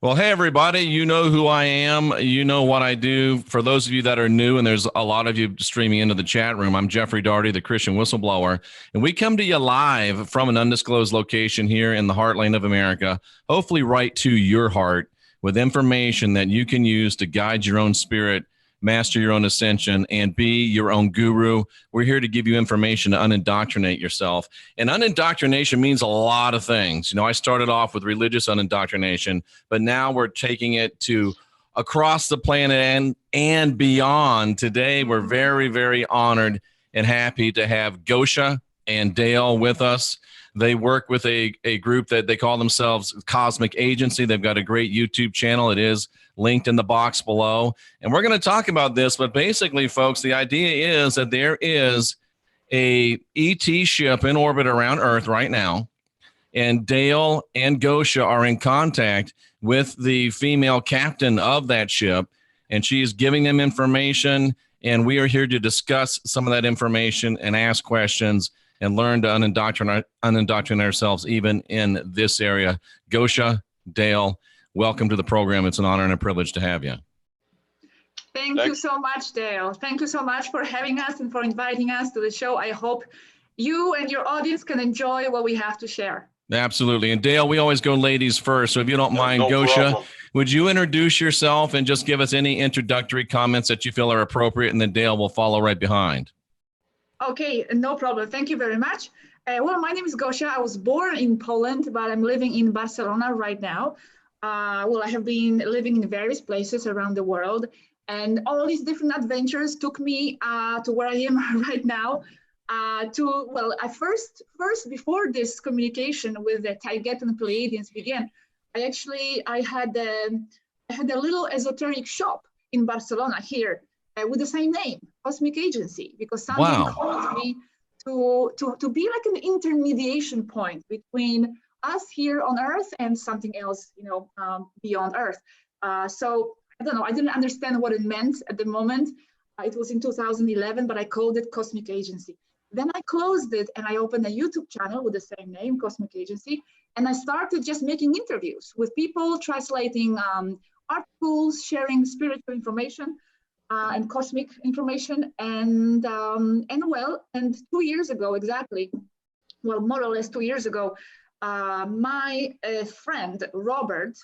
Well, hey, everybody, you know who I am. You know what I do. For those of you that are new, and there's a lot of you streaming into the chat room, I'm Jeffrey Daugherty, the Christian Whistleblower, and we come to you live from an undisclosed location here in the heartland of America, hopefully right to your heart with information that you can use to guide your own spirit, master your own ascension, and be your own guru. We're here to give you information to unindoctrinate yourself. And unindoctrination means a lot of things. You know, I started off with religious unindoctrination, but now we're taking it to across the planet and beyond. Today, we're very, very honored and happy to have Gosia and Dale with us. They work with a group that they call themselves Cosmic Agency. They've got a great YouTube channel. It is linked in the box below. And we're going to talk about this, but basically, folks, the idea is that there is a ET ship in orbit around Earth right now, and Dale and Gosia are in contact with the female captain of that ship, and she is giving them information, and we are here to discuss some of that information and ask questions and learn to unindoctrinate ourselves even in this area. Gosia, Dale, welcome to the program. It's an honor and a privilege to have you. Thank you so much, Dale. Thank you so much for having us and for inviting us to the show. I hope you and your audience can enjoy what we have to share. Absolutely. And Dale, we always go ladies first. So if you don't mind, Gosia, would you introduce yourself and just give us any introductory comments that you feel are appropriate, and then Dale will follow right behind. Okay, no problem. Thank you very much. Well, my name is Gosia. I was born in Poland, but I'm living in Barcelona right now. Well, I have been living in various places around the world, and all these different adventures took me to where I am right now. I first before this communication with the Daugherty and Pleiadians began, I had a little esoteric shop in Barcelona here with the same name, Cosmic Agency, because something called me to be like an intermediation point between us here on Earth and something else, beyond Earth. So I don't know, I didn't understand what it meant at the moment. It was in 2011, but I called it Cosmic Agency. Then I closed it and I opened a YouTube channel with the same name, Cosmic Agency, and I started just making interviews with people, translating articles, sharing spiritual information and cosmic information. And 2 years ago, exactly, well, more or less 2 years ago, my friend Robert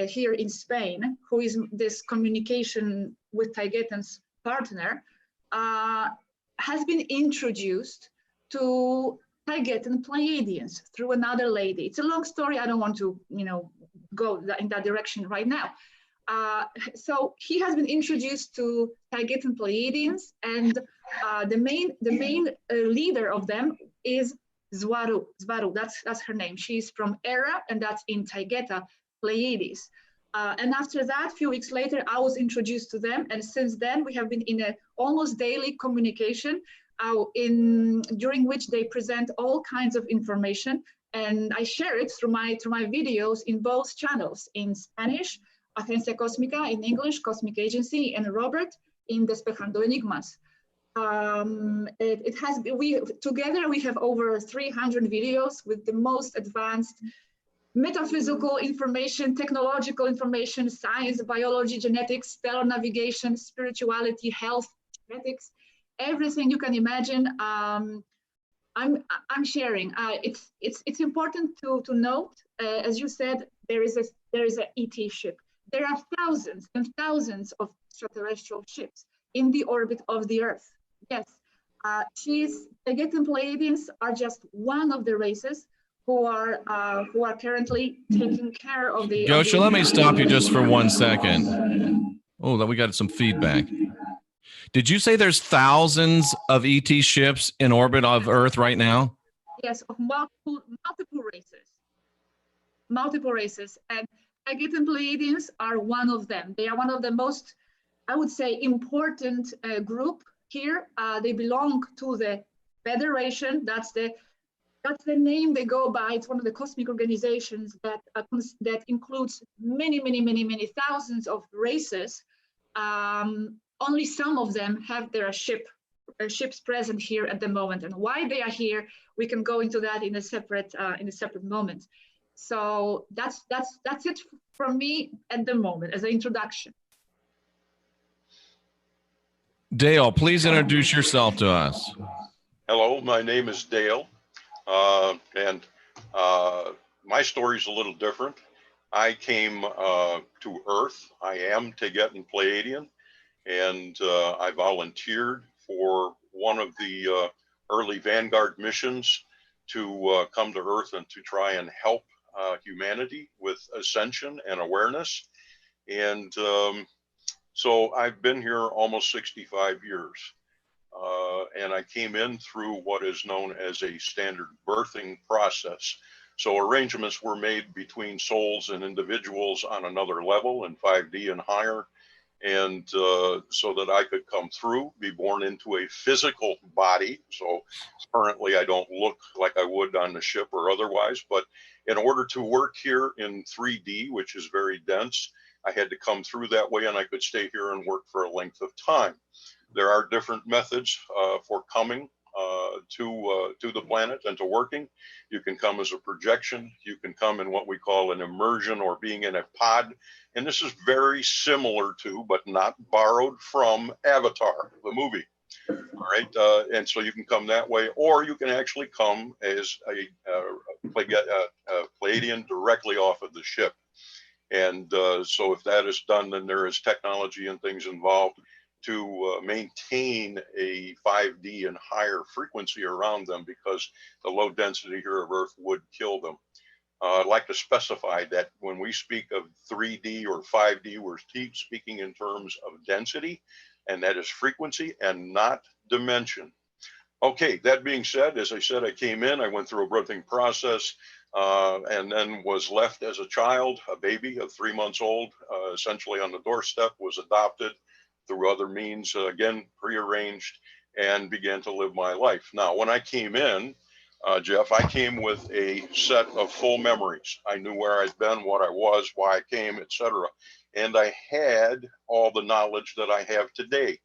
here in Spain, who is this communication with Daugherty's partner, has been introduced to Daugherty and Pleiadians through another lady. It's a long story. I don't want to, go in that direction right now. So he has been introduced to Daugherty and Pleiadians, and the main leader of them is Zwaru. That's her name. She's from Era, and that's in Daugherty, Pleiades. And after that, a few weeks later, I was introduced to them. And since then, we have been in a almost daily communication during which they present all kinds of information. And I share it through my videos in both channels, in Spanish, Agencia Cósmica, in English, Cosmic Agency, and Robert in Despejando Enigmas. Together we have over 300 videos with the most advanced metaphysical information, technological information, science, biology, genetics, stellar navigation, spirituality, health, ethics, everything you can imagine. I'm sharing. It's important to note, as you said, there is a ET ship. There are thousands and thousands of extraterrestrial ships in the orbit of the Earth. Yes, Daugherty and Pleiadians are just one of the races who are currently taking care of the. Gosia, let me stop you just for 1 second. Oh, we got some feedback. Did you say there's thousands of ET ships in orbit of Earth right now? Yes, of multiple races, and Daugherty and Pleiadians are one of them. They are one of the most, I would say, important group here. They belong to the Federation. That's the name they go by. It's one of the cosmic organizations that includes many thousands of races. Only some of them have their ships present here at the moment, and why they are here, we can go into that in a separate moment. So that's it from me at the moment as an introduction. Dale, please introduce yourself to us. Hello, my name is Dale, and my story is a little different. I came to Earth. I am Daugherty Pleiadian, and I volunteered for one of the early Vanguard missions to come to Earth and to try and help humanity with ascension and awareness. And so I've been here almost 65 years. And I came in through what is known as a standard birthing process. So arrangements were made between souls and individuals on another level in 5D and higher. And so that I could come through, be born into a physical body. So currently I don't look like I would on the ship or otherwise, but in order to work here in 3D, which is very dense, I had to come through that way, and I could stay here and work for a length of time. There are different methods for coming to the planet and to working. You can come as a projection. You can come in what we call an immersion, or being in a pod. And this is very similar to, but not borrowed from, Avatar, the movie. All right. And so you can come that way, or you can actually come as a Pleiadian directly off of the ship. And so if that is done, then there is technology and things involved to maintain a 5D and higher frequency around them, because the low density here of Earth would kill them. I'd like to specify that when we speak of 3D or 5D, we're speaking in terms of density, and that is frequency and not dimension. Okay, that being said, as I said, I came in, I went through a birthing process, and then was left as a child, a baby of 3 months old, essentially on the doorstep, was adopted through other means, again, prearranged, and began to live my life. Now, when I came in, Jeff, I came with a set of full memories. I knew where I'd been, what I was, why I came, etc. And I had all the knowledge that I have today.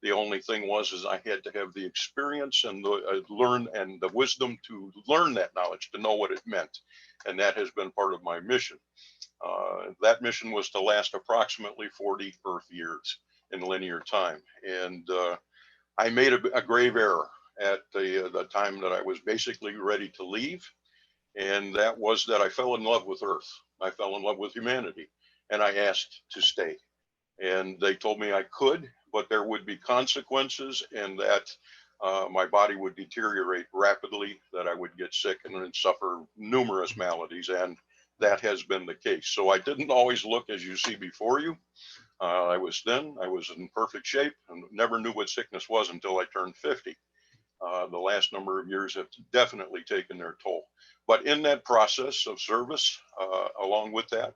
The only thing is I had to have the experience and the learn and the wisdom to learn that knowledge, to know what it meant. And that has been part of my mission. That mission was to last approximately 40 Earth years in linear time. And I made a grave error at the time that I was basically ready to leave. And that was that I fell in love with Earth. I fell in love with humanity, and I asked to stay. And they told me I could, but there would be consequences, and that my body would deteriorate rapidly, that I would get sick and then suffer numerous maladies. And that has been the case. So I didn't always look as you see before you. I was thin, I was in perfect shape, and never knew what sickness was until I turned 50. The last number of years have definitely taken their toll. But in that process of service, along with that,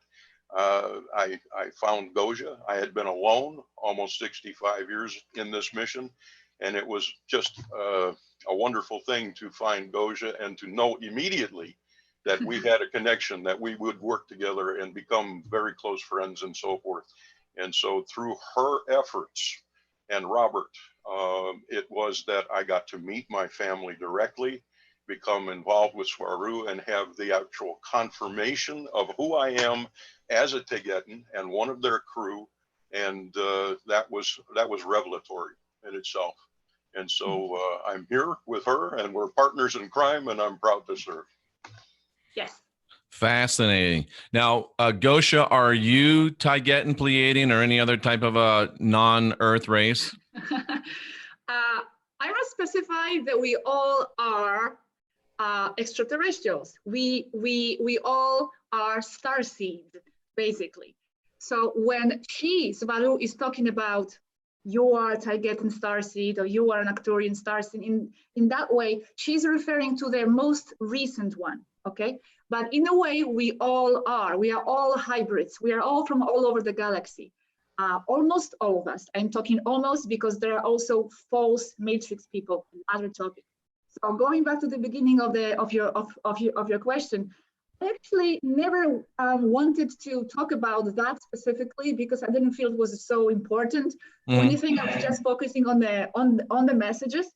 I found Gosia. I had been alone almost 65 years in this mission, and it was just a wonderful thing to find Gosia and to know immediately that we had a connection, that we would work together and become very close friends and so forth. And so through her efforts and Robert, it was that I got to meet my family directly, become involved with Swaru, and have the actual confirmation of who I am as a Daugherty and one of their crew. And that was revelatory in itself. And so I'm here with her, and we're partners in crime, and I'm proud to serve. Yes. Fascinating. Now, Gosia, are you Daugherty, Pleiadian, or any other type of a non-Earth race? I must specify that we all are extraterrestrials. We all are starseeds, basically. So when Swaru is talking about you are a Daugherty starseed, or you are an Arcturian starseed, in that way, she's referring to their most recent one, okay? But in a way, we all are. We are all hybrids. We are all from all over the galaxy. Almost all of us. I'm talking almost because there are also false matrix people, other topic. So going back to the beginning of your question, I actually never wanted to talk about that specifically because I didn't feel it was so important. The only thing I was just focusing on the messages.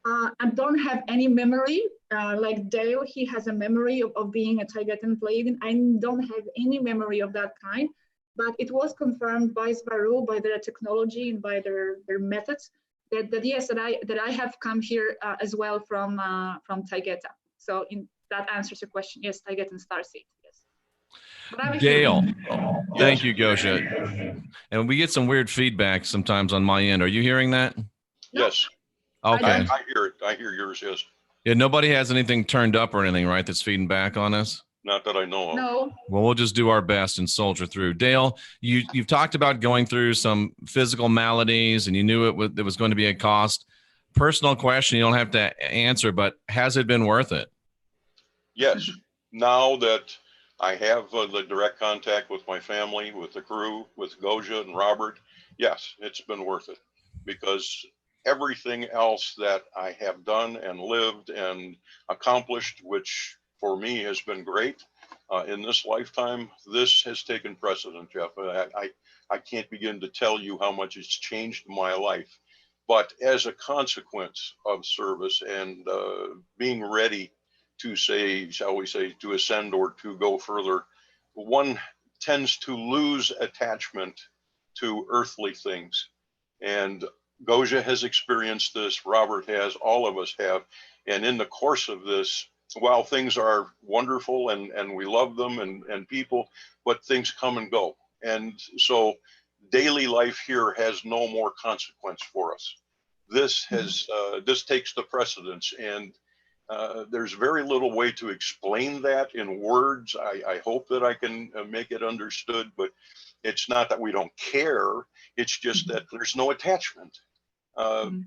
I don't have any memory Like Dale, he has a memory of being a Taygeten Pleiadian. I don't have any memory of that kind, but it was confirmed by Svaru, by their technology and by their methods, that yes, that I have come here as well from Taygeta. So that answers your question. Yes, Taygeten starseed. Yes. But I'm a Dale, human. thank you, Gosia. And we get some weird feedback sometimes on my end. Are you hearing that? Yes. Okay. I hear it. I hear yours. Yes. Yeah, nobody has anything turned up or anything, right, that's feeding back on us? Not that I know of. No. Well, we'll just do our best and soldier through. Dale, you've talked about going through some physical maladies, and you knew it was going to be a cost. Personal question, you don't have to answer, but has it been worth it? Yes. Now that I have the direct contact with my family, with the crew, with Gosia and Robert, yes, it's been worth it, because everything else that I have done and lived and accomplished, which for me has been great in this lifetime, this has taken precedent, Jeff. I can't begin to tell you how much it's changed my life. But as a consequence of service and being ready to say, shall we say, to ascend or to go further, one tends to lose attachment to earthly things. And Gosia has experienced this, Robert has, all of us have. And in the course of this, while things are wonderful and we love them and people, but things come and go. And so daily life here has no more consequence for us. This has, this takes the precedence, and there's very little way to explain that in words. I hope that I can make it understood, but it's not that we don't care. It's just that there's no attachment.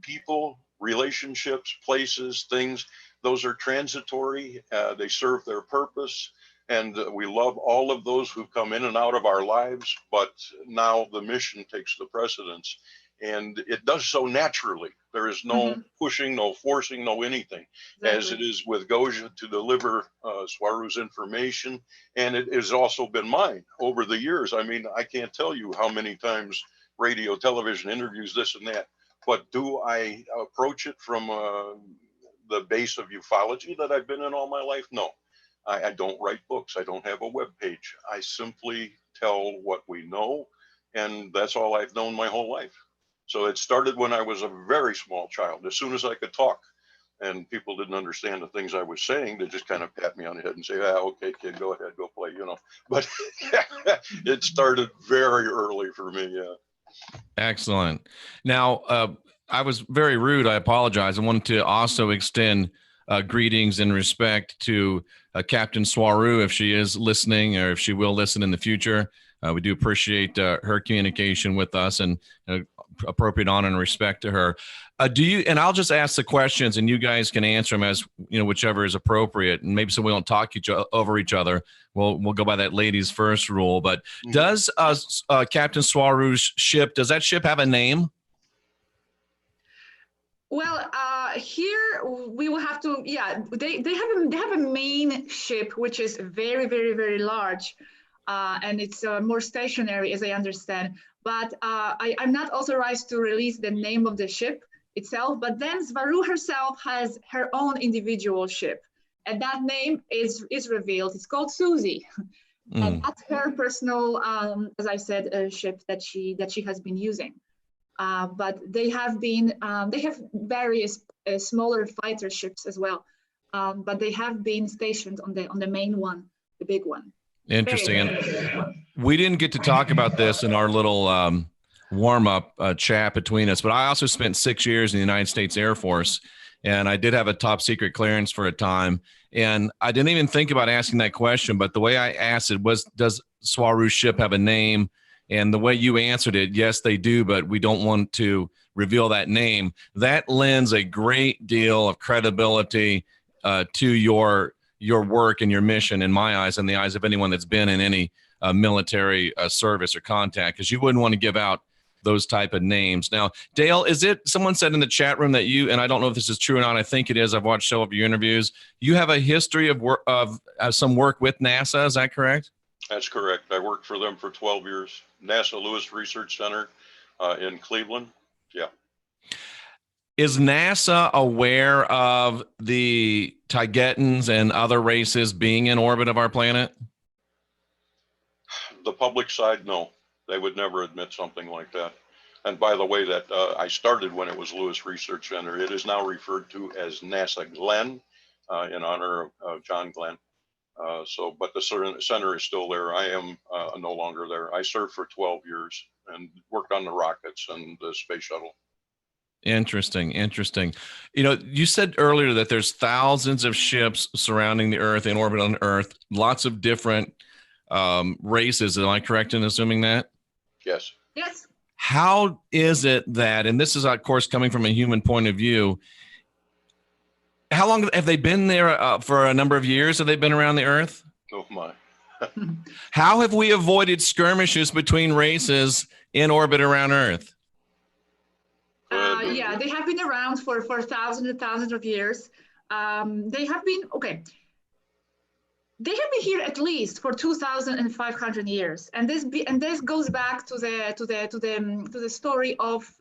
People, relationships, places, things, those are transitory. They serve their purpose. And we love all of those who come in and out of our lives. But now the mission takes the precedence. And it does so naturally. There is no pushing, no forcing, no anything, as it is with Gosia to deliver Svaru's information. And it has also been mine over the years. I mean, I can't tell you how many times radio, television interviews, this and that. But do I approach it from the base of ufology that I've been in all my life? No, I don't write books. I don't have a web page. I simply tell what we know. And that's all I've known my whole life. So it started when I was a very small child. As soon as I could talk and people didn't understand the things I was saying, they just kind of pat me on the head and say, okay, kid, go ahead, go play, you know. But it started very early for me, yeah. Excellent. Now, I was very rude. I apologize. I wanted to also extend greetings and respect to Captain Svaru, if she is listening or if she will listen in the future. We do appreciate her communication with us, and appropriate honor and respect to her. And I'll just ask the questions and you guys can answer them as, whichever is appropriate. And maybe so we don't talk over each other. We'll go by that ladies first rule. But does Captain Svaru's ship, does that ship have a name? Well, here we will have to, they have a main ship, which is very, very, very large. And it's more stationary, as I understand. But I'm not authorized to release the name of the ship itself. But then Svaru herself has her own individual ship. And that name is revealed. It's called Susie. And that's her personal, as I said, ship that she has been using. But they have various smaller fighter ships as well. But they have been stationed on the main one, the big one. Interesting. And we didn't get to talk about this in our little warm-up chat between us, but I also spent 6 years in the United States Air Force, and I did have a top secret clearance for a time. And I didn't even think about asking that question, but the way I asked it was, does Svaru's ship have a name? And the way you answered it, yes, they do, but we don't want to reveal that name. That lends a great deal of credibility to your work and your mission, in my eyes, and the eyes of anyone that's been in any military service or contact, because you wouldn't want to give out those type of names. Now, Dale, someone said in the chat room that you, and I don't know if this is true or not, I think it is, I've watched some of your interviews, you have a history of some work with NASA, is that correct? That's correct. I worked for them for 12 years. NASA Lewis Research Center in Cleveland. Yeah. Is NASA aware of the Taigetans and other races being in orbit of our planet? The public side, no. They would never admit something like that. And by the way, that I started when it was Lewis Research Center. It is now referred to as NASA Glenn in honor of John Glenn. But the center is still there. I am no longer there. I served for 12 years and worked on the rockets and the space shuttle. Interesting. You know, you said earlier that there's thousands of ships surrounding the Earth, in orbit on Earth, lots of different races. Am I correct in assuming that? Yes. Yes. How is it that, and this is, of course, coming from a human point of view, how long have they been there? For a number of years have they been around the Earth? Oh, my. How have we avoided skirmishes between races in orbit around Earth? Yeah, they have been around for thousands and thousands of years. They have been here at least for 2,500 years, and this goes back to the story of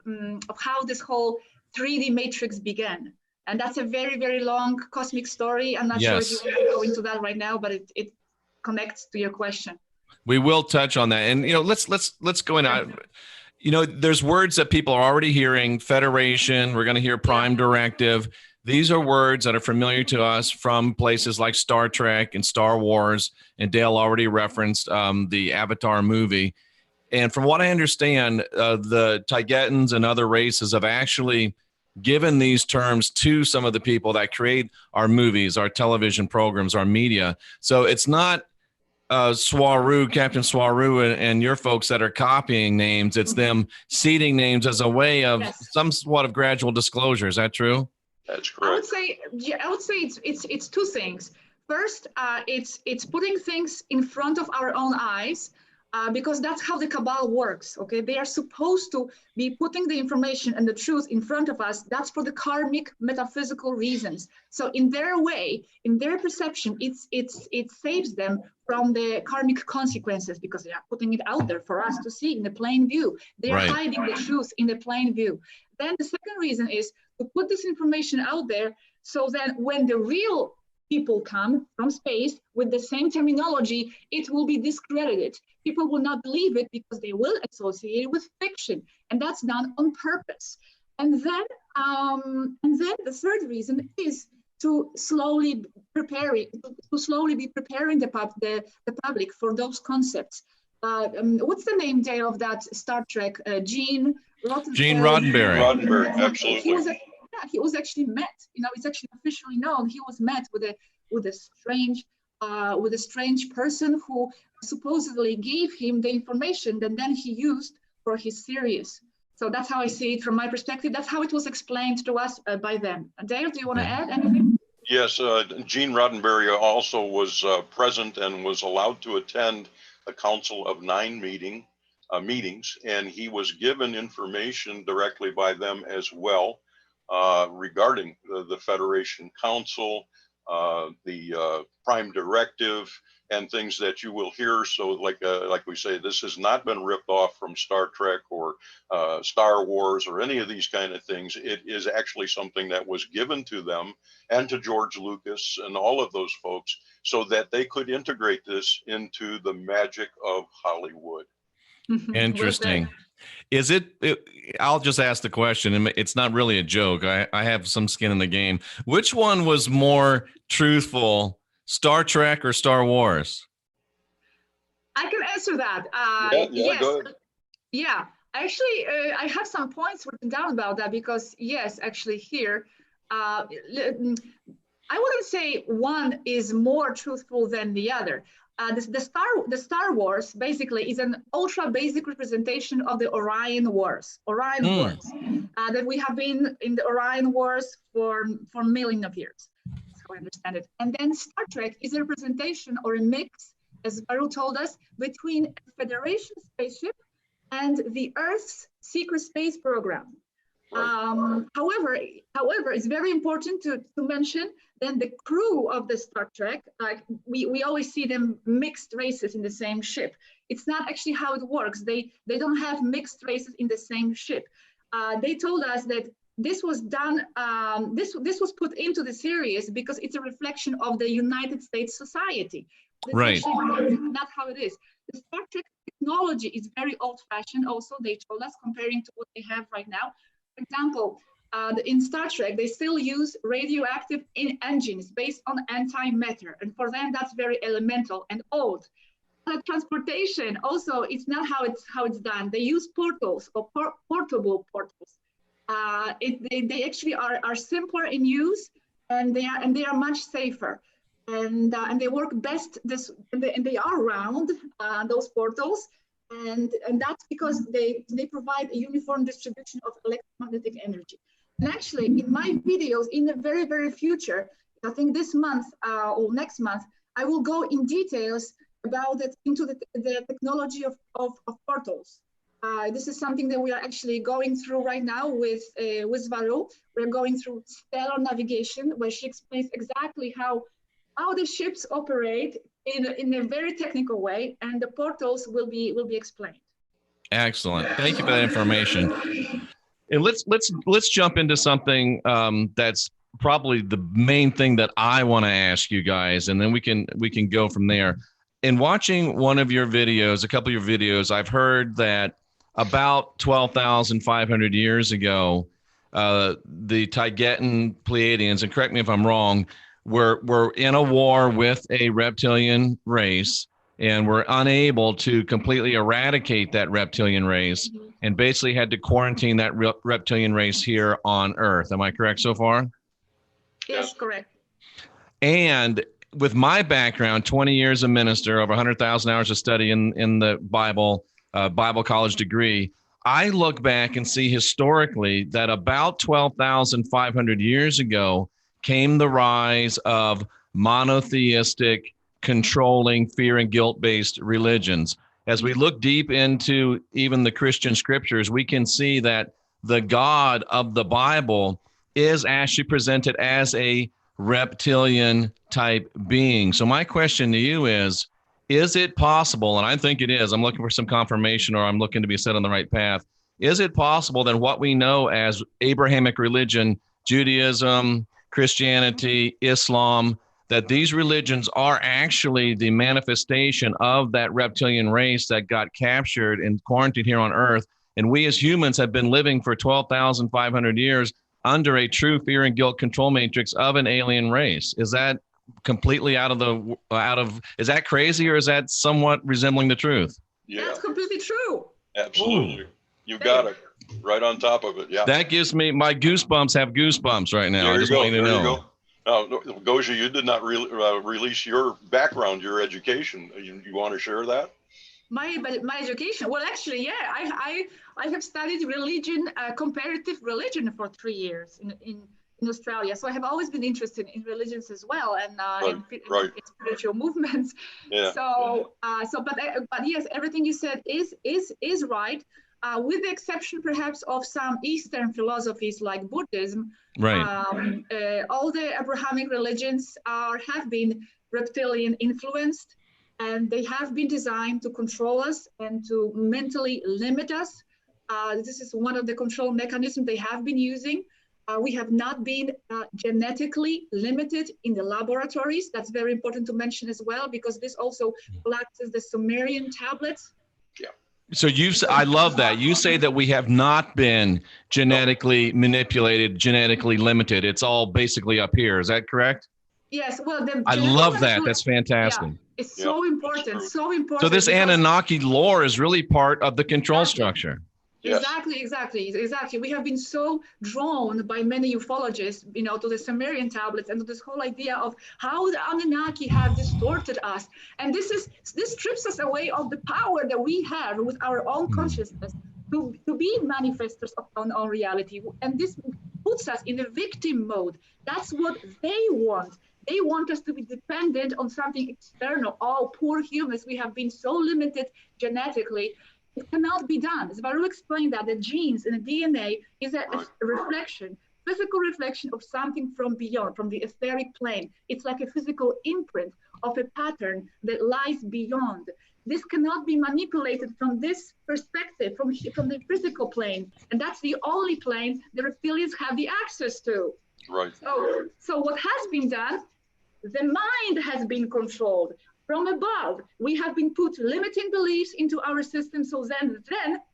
how this whole 3D matrix began, and that's a very, very long cosmic story. I'm not sure if you want to go into that right now, but it connects to your question. We will touch on that, and let's go in. There's words that people are already hearing: Federation. We're going to hear Prime Directive. These are words that are familiar to us from places like Star Trek and Star Wars, and Dale already referenced the Avatar movie. And from what I understand, the Taigetans and other races have actually given these terms to some of the people that create our movies, our television programs, our media. So it's not Swaru, Captain Swaru, and your folks that are copying names. It's them seeding names as a way of some sort of gradual disclosure. Is that true? That's correct. I would say it's two things. First, it's putting things in front of our own eyes, because that's how the Cabal works. Okay, they are supposed to be putting the information and the truth in front of us. That's for the karmic metaphysical reasons. So in their way, in their perception, it saves them from the karmic consequences, because they are putting it out there for us to see in the plain view. They are hiding the truth in the plain view. Then the second reason is to put this information out there, so that when the real people come from space with the same terminology, it will be discredited. People will not believe it because they will associate it with fiction, and that's done on purpose. And then the third reason is to slowly be preparing the public for those concepts. What's the name, Dale, of that Star Trek? Gene Roddenberry. Roddenberry, absolutely. He was actually met. It's actually officially known. He was met with a strange person who supposedly gave him the information that then he used for his series. So that's how I see it from my perspective. That's how it was explained to us by them. Dale, do you want to add anything? Yes, Gene Roddenberry also was present and was allowed to attend a Council of 9 meetings, and he was given information directly by them as well regarding the Federation Council, the Prime Directive, and things that you will hear. So like we say, this has not been ripped off from Star Trek or Star Wars or any of these kind of things. It is actually something that was given to them and to George Lucas and all of those folks, so that they could integrate this into the magic of Hollywood. Interesting. Is it, I'll just ask the question, and it's not really a joke. I have some skin in the game. Which one was more truthful, Star Trek or Star Wars? I can answer that. Yes. Go ahead. Yeah, actually, I have some points written down about that, because yes, actually here, I wouldn't say one is more truthful than the other. The Star Wars basically is an ultra basic representation of the Orion Wars. That we have been in the Orion Wars for millions of years. That's how I understand it. And then Star Trek is a representation or a mix, as Baru told us, between a Federation spaceship and the Earth's secret space program. However, it's very important to mention then the crew of the Star Trek, like we always see them mixed races in the same ship. It's not actually how it works. They don't have mixed races in the same ship. They told us that this was done, this was put into the series because it's a reflection of the United States society. This Right. is actually not how it is. The Star Trek technology is very old-fashioned also, they told us, comparing to what they have right now. For example, in Star Trek, they still use radioactive engines based on antimatter. And for them, that's very elemental and old. Transportation, also, it's not how it's done. They use portals or portable portals. They actually are simpler in use, and they are much safer. And they work best and they are round, those portals, and that's because they provide a uniform distribution of electromagnetic energy. And actually, in my videos in the very, very future, I think this month or next month, I will go in details about it into the technology of portals. This is something that we are actually going through right now with Varo. We're going through stellar navigation, where she explains exactly how the ships operate in a very technical way, and the portals will be explained. Excellent. Thank you for that information. And let's jump into something that's probably the main thing that I want to ask you guys, and then we can go from there. In watching one of your videos, a couple of your videos, I've heard that about 12,500 years ago, the Daugherty Pleiadians, and correct me if I'm wrong, were in a war with a reptilian race, and were unable to completely eradicate that reptilian race, and basically had to quarantine that reptilian race here on Earth. Am I correct so far? Yes, correct. And with my background, 20 years a minister, over 100,000 hours of study in the Bible, Bible college degree, I look back and see historically that about 12,500 years ago came the rise of monotheistic, controlling, fear and guilt-based religions. As we look deep into even the Christian scriptures, we can see that the God of the Bible is actually presented as a reptilian type being. So my question to you is it possible, and I think it is, I'm looking for some confirmation, or I'm looking to be set on the right path. Is it possible that what we know as Abrahamic religion, Judaism, Christianity, Islam, that these religions are actually the manifestation of that reptilian race that got captured and quarantined here on Earth, and we as humans have been living for 12,500 years under a true fear and guilt control matrix of an alien race? Is that completely is that crazy, or is that somewhat resembling the truth? Yeah, that's completely true. Absolutely. You got it right on top of it. Yeah, that gives me my goosebumps. Have goosebumps right now. There I just want you to know. You go. Now, Gosia, you did not release your background, your education. You want to share that? My education? Well, actually, yeah, I have studied religion, comparative religion, for 3 years in Australia. So I have always been interested in religions as well, and in spiritual movements. Yeah. But yes, everything you said is right, with the exception perhaps of some Eastern philosophies like Buddhism. Right. All the Abrahamic religions have been reptilian influenced, and they have been designed to control us and to mentally limit us. This is one of the control mechanisms they have been using. We have not been genetically limited in the laboratories. That's very important to mention as well, because this also collapses the Sumerian tablets. Yeah. So I love that. You say that we have not been genetically manipulated, genetically limited. It's all basically up here. Is that correct? Yes. Well, I love that. That's fantastic. Yeah, it's so important. So important. So this Anunnaki lore is really part of the control structure. Yes. Exactly. We have been so drawn by many ufologists, to the Sumerian tablets and to this whole idea of how the Anunnaki have distorted us. And this strips us away of the power that we have with our own consciousness to be manifestors of our own reality. And this puts us in a victim mode. That's what they want. They want us to be dependent on something external. Oh, poor humans, we have been so limited genetically. It cannot be done. As Baruch explained, that the genes and the DNA is a reflection, physical reflection of something from beyond, from the etheric plane. It's like a physical imprint of a pattern that lies beyond. This cannot be manipulated from this perspective, from the physical plane. And that's the only plane the reptilians have the access to. Right. So what has been done, the mind has been controlled from above. We have been put limiting beliefs into our system, so then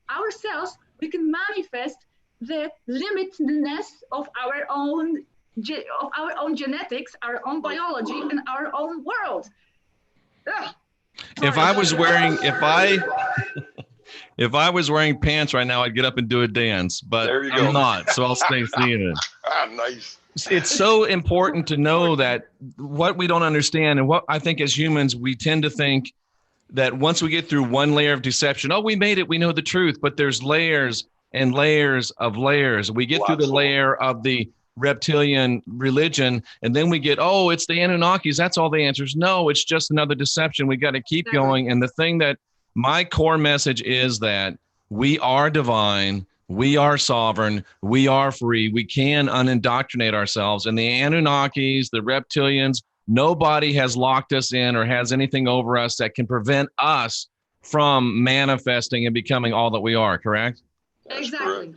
ourselves, we can manifest the limitedness of our own genetics, our own biology, and our own world. If I was wearing pants right now, I'd get up and do a dance, but I'm not, so I'll stay seated. Nice. It's so important to know that what we don't understand, and what I think as humans, we tend to think that once we get through one layer of deception, oh, we made it, we know the truth, but there's layers and layers of layers. We get through the layer of the reptilian religion, and then we get, oh, it's the Anunnakis, that's all the answers. No, it's just another deception. We got to keep going. And the thing that my core message is that we are divine, we are sovereign, we are free, we can unindoctrinate ourselves. And the Anunnakis, the reptilians, nobody has locked us in or has anything over us that can prevent us from manifesting and becoming all that we are, correct? Exactly.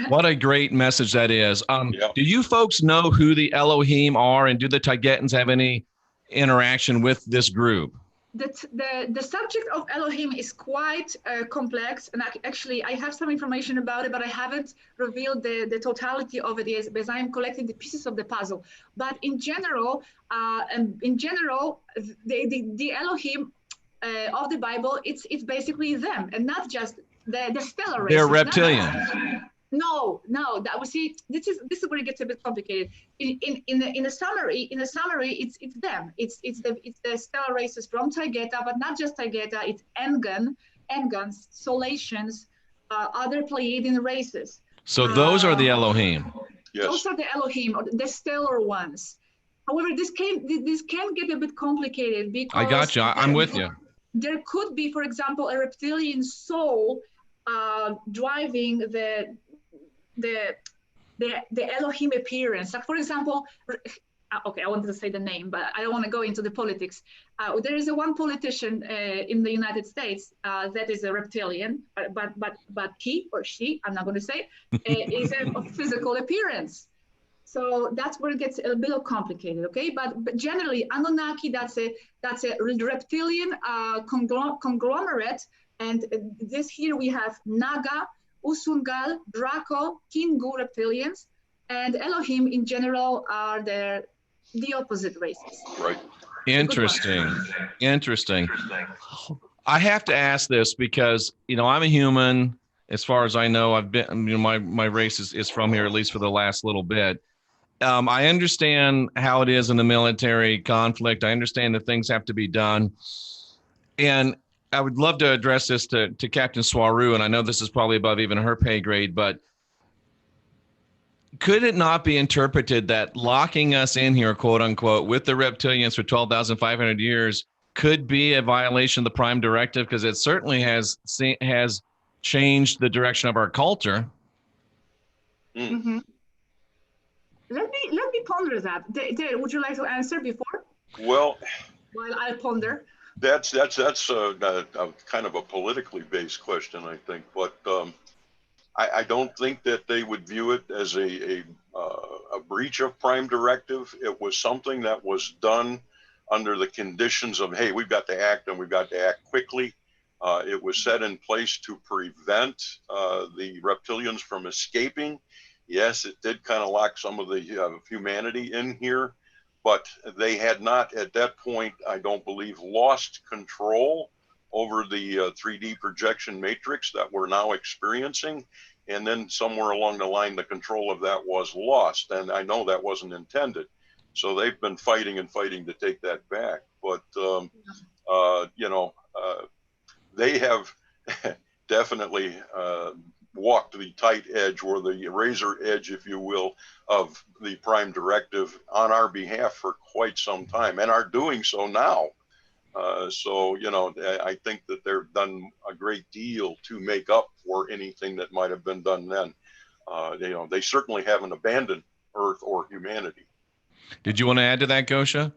What a great message that is. Do you folks know who the Elohim are, and do the Taigetans have any interaction with this group? The subject of Elohim is quite complex, and actually I have some information about it, but I haven't revealed the totality of it yet, because I'm collecting the pieces of the puzzle. But in general, the Elohim of the Bible, it's basically them, and not just the stellar races. They're reptilian. No, that we see. This is where it gets a bit complicated. In a summary, it's them. It's the stellar races from Taygeta, but not just Taygeta. It's Engans, Solatians, other Pleiadian races. So those are the Elohim. Yes. Those are the Elohim, or the stellar ones. However, this can get a bit complicated because I got you. I'm with you. There could be, for example, a reptilian soul driving the Elohim appearance. Like, for example, okay, I wanted to say the name, but I don't want to go into the politics. There is one politician in the United States that is a reptilian, but he or she, I'm not going to say, is of physical appearance. So that's where it gets a bit complicated, okay? But generally, Anunnaki, that's a reptilian conglomerate, and this here we have Naga, Usungal, Draco, Kingu reptilians, and Elohim in general are the opposite races. Right. Interesting. I have to ask this because, I'm a human. As far as I know, I've been, my race is from here, at least for the last little bit. I understand how it is in the military conflict. I understand that things have to be done. And I would love to address this to Captain Swaru, and I know this is probably above even her pay grade, but could it not be interpreted that locking us in here, quote unquote, with the reptilians for 12,500 years could be a violation of the Prime Directive? Because it certainly has changed the direction of our culture. Mm-hmm. Let me ponder that. Dale, would you like to answer before? Well, while I ponder. That's a kind of a politically based question, I think. But I don't think that they would view it as a breach of Prime Directive. It was something that was done under the conditions of, hey, we've got to act, and we've got to act quickly. It was set in place to prevent the reptilians from escaping. Yes, it did kind of lock some of the humanity in here, but they had not at that point, I don't believe, lost control over the 3D projection matrix that we're now experiencing. And then somewhere along the line, the control of that was lost. And I know that wasn't intended. So they've been fighting to take that back. But, they have definitely walked the tight edge, or the razor edge, if you will, of the Prime Directive on our behalf for quite some time, and are doing so now. I think that they've done a great deal to make up for anything that might have been done then. They certainly haven't abandoned Earth or humanity. Did you want to add to that, Gosia?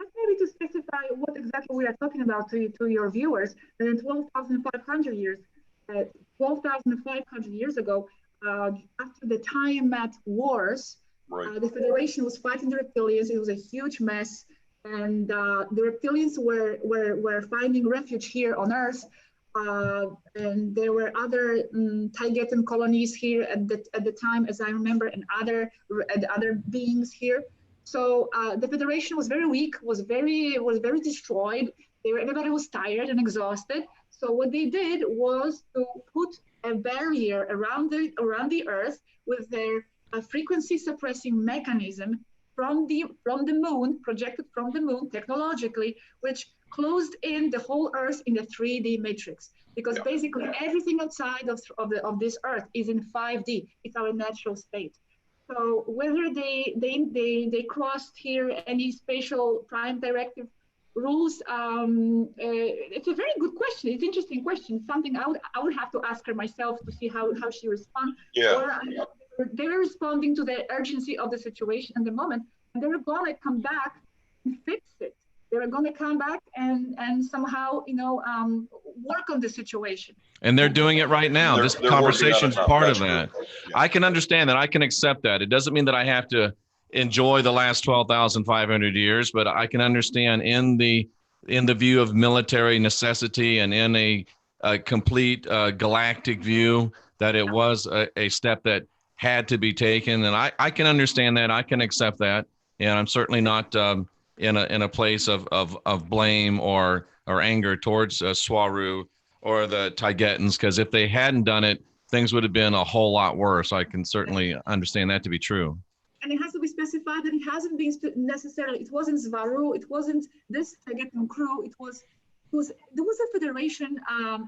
Maybe to specify what exactly we are talking about to your viewers. In 12,500 years, 12,500 years ago, after the Tiamat Wars, Right. the Federation was fighting the reptilians. It was a huge mess, and the reptilians were finding refuge here on Earth. And there were other Taygeten colonies here at the time, as I remember, and other beings here. So the Federation was very weak, was very destroyed. Everybody was tired and exhausted. So what they did was to put a barrier around the Earth with their frequency suppressing mechanism from the moon, projected from the moon technologically, which closed in the whole Earth in the 3D matrix. Because basically everything outside of this Earth is in 5D. It's our natural state. So whether they crossed here any spatial prime directive rules, it's a very good question. It's an interesting question. It's something I would have to ask her myself to see how she responds. Yeah. Or they were responding to the urgency of the situation and the moment, and they were going to come back and fix it. They were going to come back and somehow, work on the situation. And they're doing it right now. This conversation is part of that. Yeah. I can understand that. I can accept that. It doesn't mean that I have to enjoy the last 12,500 years, but I can understand in the view of military necessity and in a complete galactic view that it was a step that had to be taken. And I can understand that. I can accept that. And I'm certainly not in a place of blame or anger towards Swaru or the Taygetans, because if they hadn't done it, things would have been a whole lot worse. I can certainly understand that to be true. And it has to be specified that it hasn't been necessarily, it wasn't Svaru, it wasn't this Taygetan crew, there was a federation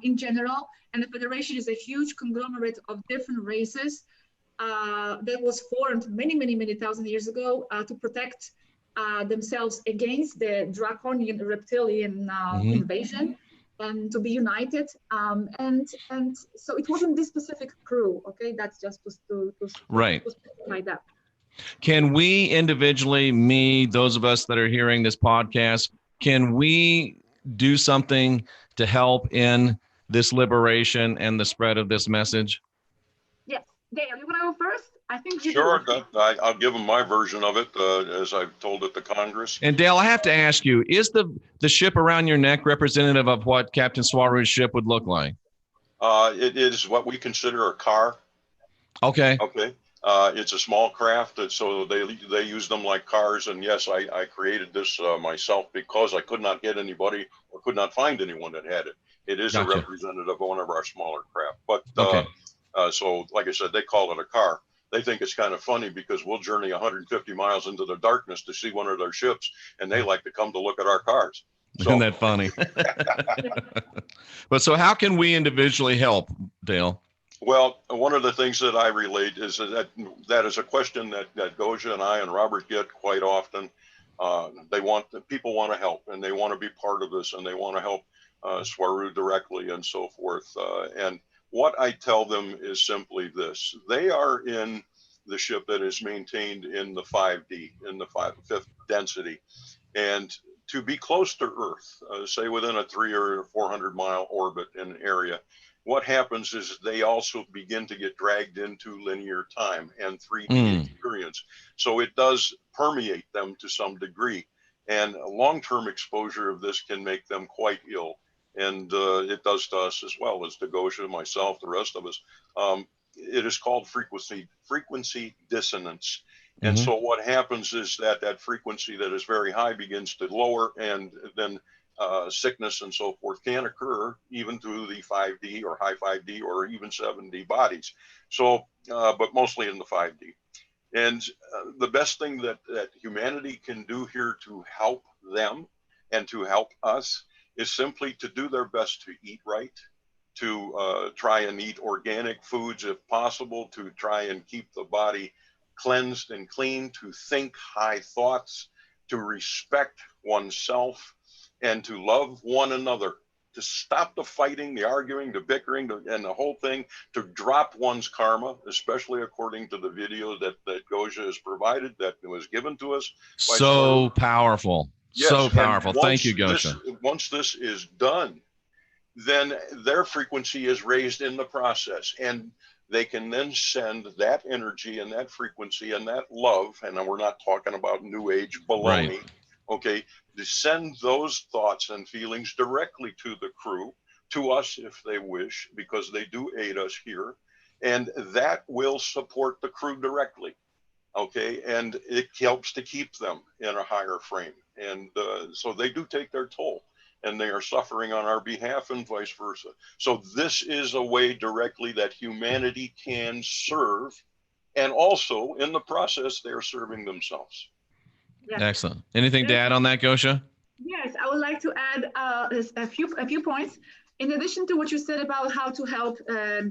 in general, and the federation is a huge conglomerate of different races that was formed many thousand years ago to protect themselves against the draconian reptilian invasion, and to be united. And so it wasn't this specific crew. Okay, that's just to specify that. Can we individually, those of us that are hearing this podcast, can we do something to help in this liberation and the spread of this message? Yes. Dale, you want to go first? I think you Sure. I'll give them my version of it, as I've told it to Congress. And Dale, I have to ask you, is the ship around your neck representative of what Captain Swaru's ship would look like? It is what we consider a car. Okay. Okay. It's a small craft, so they use them like cars. And yes, I created this myself because I could not get anybody or could not find anyone that had it. It is a representative of one of our smaller craft. But so, like I said, they call it a car. They think it's kind of funny because we'll journey 150 miles into the darkness to see one of their ships, and they like to come to look at our cars. So, isn't that funny? But so how can we individually help, Dale? Well, one of the things that I relate is that is a question that Gosia and I and Robert get quite often. People want to help, and they want to be part of this, and they want to help Swaru directly and so forth. And what I tell them is simply this: they are in the ship that is maintained in the 5D, in the fifth density, and to be close to Earth, say within a 300 or 400 mile orbit in an area, what happens is they also begin to get dragged into linear time and 3D experience. So it does permeate them to some degree, and long-term exposure of this can make them quite ill. And it does to us as well, as to Gosia, myself, the rest of us. It is called frequency dissonance. And so what happens is that frequency that is very high begins to lower, and then sickness and so forth can occur even through the 5D or high 5D or even 7D bodies. So, but mostly in the 5D. And the best thing that humanity can do here to help them and to help us is simply to do their best to eat right, to try and eat organic foods if possible, to try and keep the body cleansed and clean, to think high thoughts, to respect oneself, and to love one another, to stop the fighting, the arguing, the bickering, and the whole thing, to drop one's karma, especially according to the video that Gosia has provided, that was given to us. So powerful. So Yes, powerful. and Thank you, Gosia. once this is done, then their frequency is raised in the process, and they can then send that energy and that frequency and that love, and we're not talking about new age baloney, Right. okay, to send those thoughts and feelings directly to the crew, to us if they wish, because they do aid us here, and that will support the crew directly. Okay, and it helps to keep them in a higher frame, and so they do take their toll, and they are suffering on our behalf and vice versa. So this is a way directly that humanity can serve, and also in the process they are serving themselves. Yes. Excellent. Anything to Yes. add on that, Gosia? Yes, I would like to add a few points. In addition to what you said about how to help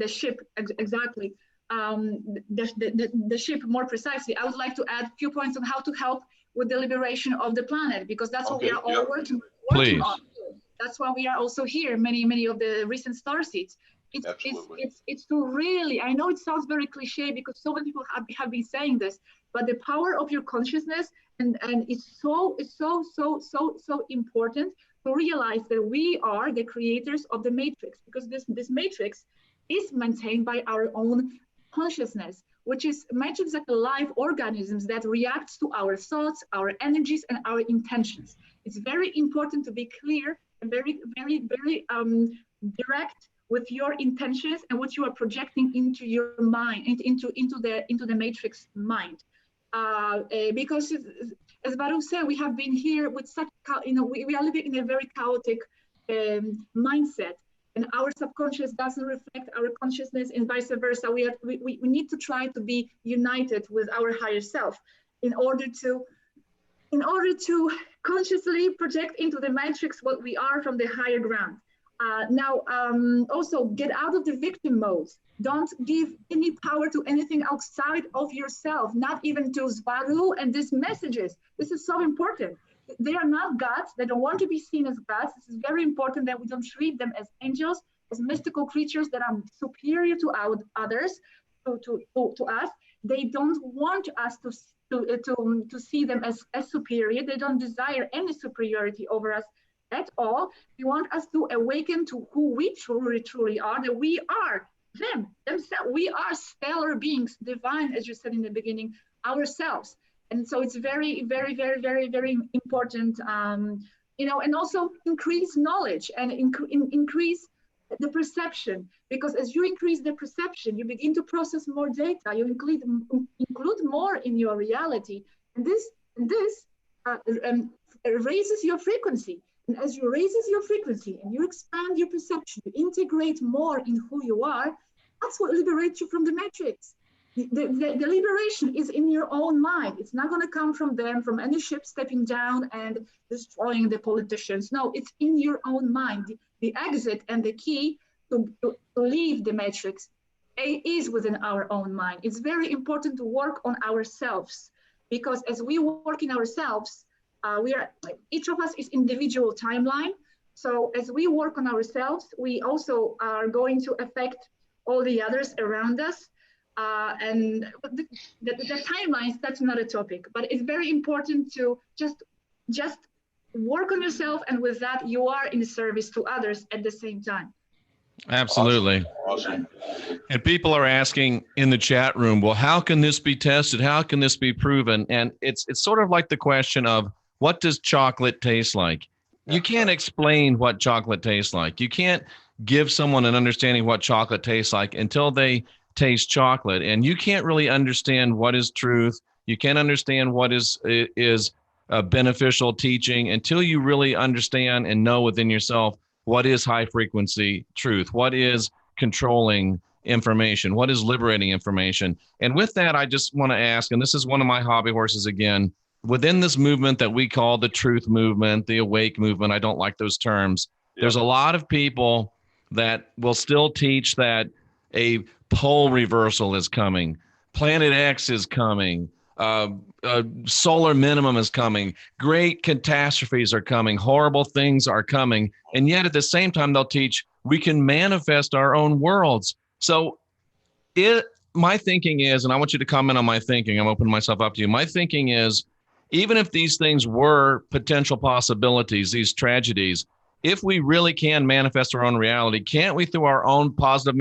the ship exactly, the ship more precisely, I would like to add a few points on how to help with the liberation of the planet, because that's what we are all working Please. on. That's why we are also here. Many of the recent star seeds. It's to really. I know it sounds very cliche because so many people have been saying this, but the power of your consciousness and it's so important to realize that we are the creators of the matrix, because this matrix is maintained by our own consciousness, which is matrix like live organisms that reacts to our thoughts, our energies, and our intentions. It's very important to be clear and very direct with your intentions and what you are projecting into your mind, into the matrix mind. Because as Baruch said, we have been here with such, we are living in a very chaotic mindset, and our subconscious doesn't reflect our consciousness, and vice versa. We need to try to be united with our higher self in order to consciously project into the matrix what we are from the higher ground. Also get out of the victim mode. Don't give any power to anything outside of yourself, not even to Zvaru and these messages. This is so important. They are not gods. They don't want to be seen as gods. This is very important that we don't treat them as angels, as mystical creatures that are superior to others, to us. They don't want us to see them as superior. They don't desire any superiority over us at all. They want us to awaken to who we truly are, that we are themselves. We are stellar beings, divine, as you said in the beginning, ourselves. And so it's very important, and also increase knowledge and increase the perception, because as you increase the perception, you begin to process more data, you include more in your reality, and this raises your frequency. And as you raises your frequency and you expand your perception, you integrate more in who you are, that's what liberates you from the matrix. The liberation is in your own mind. It's not going to come from them, from any ship stepping down and destroying the politicians. No, it's in your own mind. The exit and the key to leave the matrix is within our own mind. It's very important to work on ourselves, because as we work in ourselves, each of us is individual timeline. So as we work on ourselves, we also are going to affect all the others around us. And the timelines, that's not a topic, but it's very important to just work on yourself, and with that, you are in service to others at the same time. Absolutely. Awesome. And people are asking in the chat room, well, how can this be tested? How can this be proven? And it's sort of like the question of, what does chocolate taste like? You can't explain what chocolate tastes like. You can't give someone an understanding what chocolate tastes like until they taste chocolate. And you can't really understand what is truth. You can't understand what is beneficial teaching until you really understand and know within yourself what is high frequency truth, what is controlling information, what is liberating information. And with that, I just want to ask, and this is one of my hobby horses again, within this movement that we call the truth movement, the awake movement, I don't like those terms. Yep. There's a lot of people that will still teach that a pole reversal is coming, Planet X is coming, solar minimum is coming, great catastrophes are coming, horrible things are coming. And yet at the same time, they'll teach we can manifest our own worlds. So my thinking is, and I want you to comment on my thinking, I'm opening myself up to you. My thinking is, even if these things were potential possibilities, these tragedies, if we really can manifest our own reality, can't we, through our own positive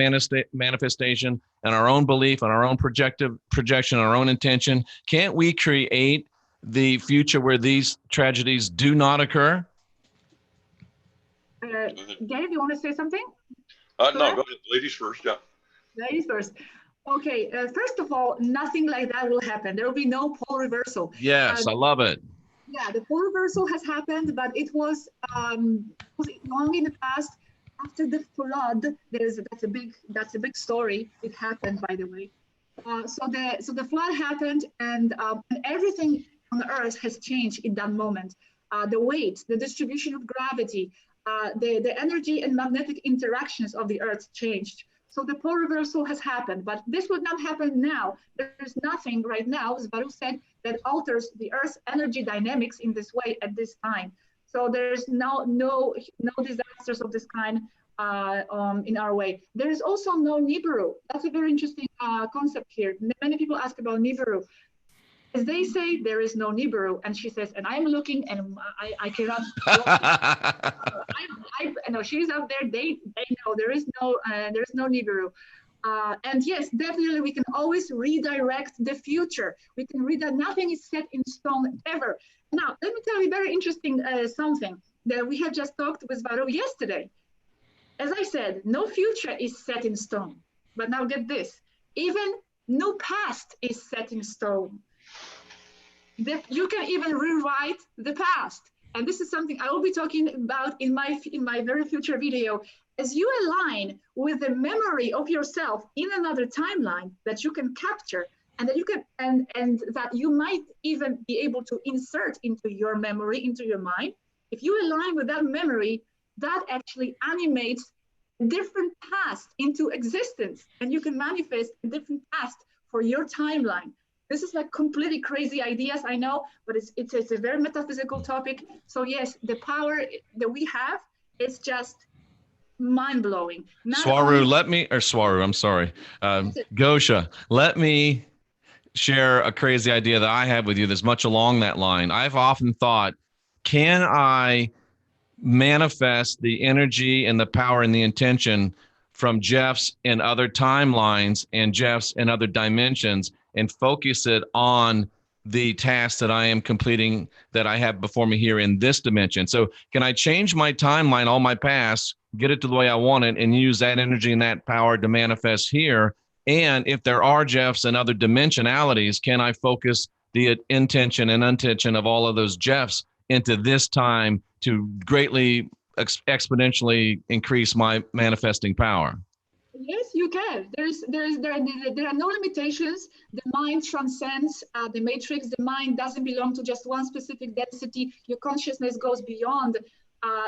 manifestation and our own belief and our own projection, our own intention, can't we create the future where these tragedies do not occur? Gary, do you want to say something? No, go ahead. Ladies first, yeah. Ladies first. Okay, first of all, nothing like that will happen. There will be no pole reversal. Yes, I love it. Yeah, the pole reversal has happened, but it was long in the past. After the flood, that's a big story. It happened, by the way. So the flood happened, and everything on the earth has changed in that moment. The weight, the distribution of gravity, the energy and magnetic interactions of the earth changed. So the pole reversal has happened, but this would not happen now. There's nothing right now, as Baruch said, that alters the Earth's energy dynamics in this way at this time. So there's no disasters of this kind in our way. There is also no Nibiru. That's a very interesting concept here. Many people ask about Nibiru. As they say, there is no Nibiru, and she says, and I'm looking, and I cannot. No, she's out there. They know there is no Nibiru. And yes, definitely, we can always redirect the future. We can read that nothing is set in stone ever. Now, let me tell you very interesting something that we have just talked with Baruch yesterday. As I said, no future is set in stone. But now get this, even no past is set in stone. You can even rewrite the past. And this is something I will be talking about in my very future video. As you align with the memory of yourself in another timeline that you can capture, and that you can and that you might even be able to insert into your memory, into your mind. If you align with that memory, that actually animates a different past into existence, and you can manifest a different past for your timeline. This is like completely crazy ideas, I know, but it's a very metaphysical topic. So yes, the power that we have is just mind-blowing. Gosia, let me share a crazy idea that I have with you that's much along that line. I've often thought, can I manifest the energy and the power and the intention from Jeff's and other timelines and Jeff's and other dimensions and focus it on the task that I am completing, that I have before me here in this dimension? So can I change my timeline, all my past, get it to the way I want it, and use that energy and that power to manifest here? And if there are Jeffs and other dimensionalities, can I focus the intention and intention of all of those Jeffs into this time to greatly exponentially increase my manifesting power? Yes, you can. There are no limitations. The mind transcends the matrix. The mind doesn't belong to just one specific density. Your consciousness goes beyond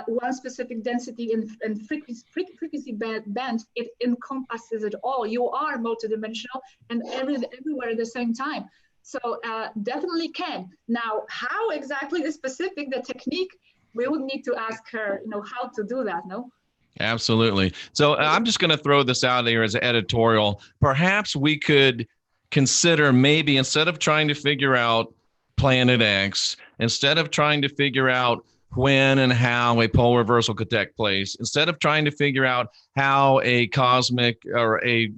one specific density and frequency band. It encompasses it all. You are multidimensional and everywhere at the same time. So definitely can. Now, how exactly the technique, we would need to ask her, how to do that, no? Absolutely. So I'm just going to throw this out there as an editorial. Perhaps we could consider, maybe instead of trying to figure out Planet X, instead of trying to figure out when and how a pole reversal could take place, instead of trying to figure out how a cosmic or a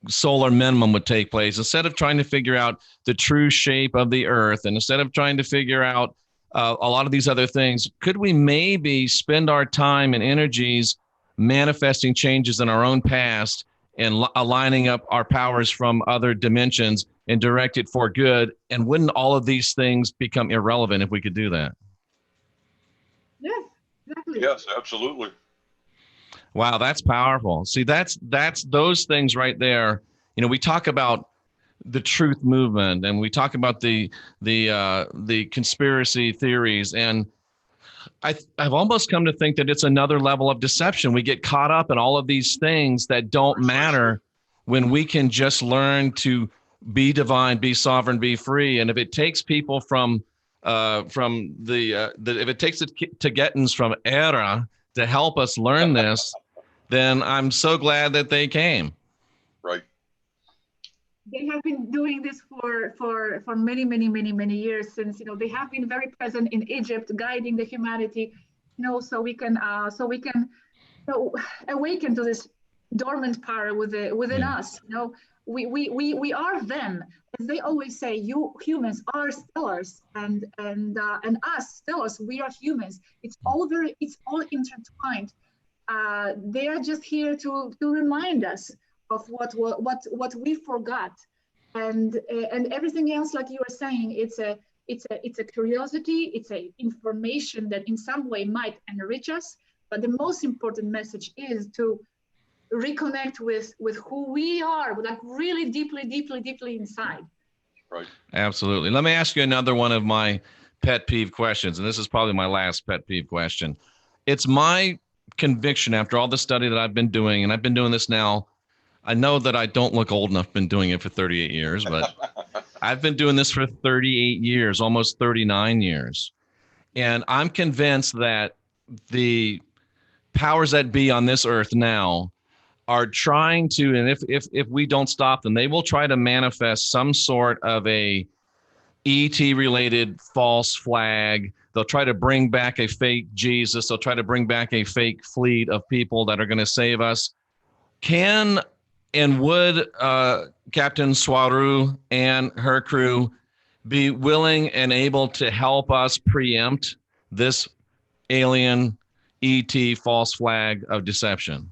solar minimum would take place, instead of trying to figure out the true shape of the Earth, and instead of trying to figure out a lot of these other things, could we maybe spend our time and energies manifesting changes in our own past and aligning up our powers from other dimensions and direct it for good? And wouldn't all of these things become irrelevant if we could do that? Yes, exactly. Yes, absolutely. Wow, that's powerful. See, that's those things right there. We talk about the truth movement, and we talk about the conspiracy theories, and I've almost come to think that it's another level of deception. We get caught up in all of these things that don't matter when we can just learn to be divine, be sovereign, be free. And if it takes people from if it takes the Tibetans from Era to help us learn this, then I'm so glad that they came. Right. They have been doing this for many, many, many, many years, since, you know, they have been very present in Egypt, guiding the humanity, you know, so we can awaken to this dormant power within us. You know, we are them. As they always say, you humans are stellars, and us stellars, we are humans. It's all intertwined. They are just here to remind us of what we forgot, and everything else, like you were saying, it's a curiosity, it's a information that in some way might enrich us, but the most important message is to reconnect with who we are, like really deeply inside. Right. Absolutely. Let me ask you another one of my pet peeve questions, and this is probably my last pet peeve question. It's my conviction after all the study that I've been doing, and I've been doing this now, I know that I don't look old enough, been doing it for 38 years, but I've been doing this for 38 years, almost 39 years. And I'm convinced that the powers that be on this earth now are trying to, and if we don't stop them, they will try to manifest some sort of a ET related false flag. They'll try to bring back a fake Jesus. They'll try to bring back a fake fleet of people that are going to save us. Can and would Captain Swaru and her crew be willing and able to help us preempt this alien ET false flag of deception?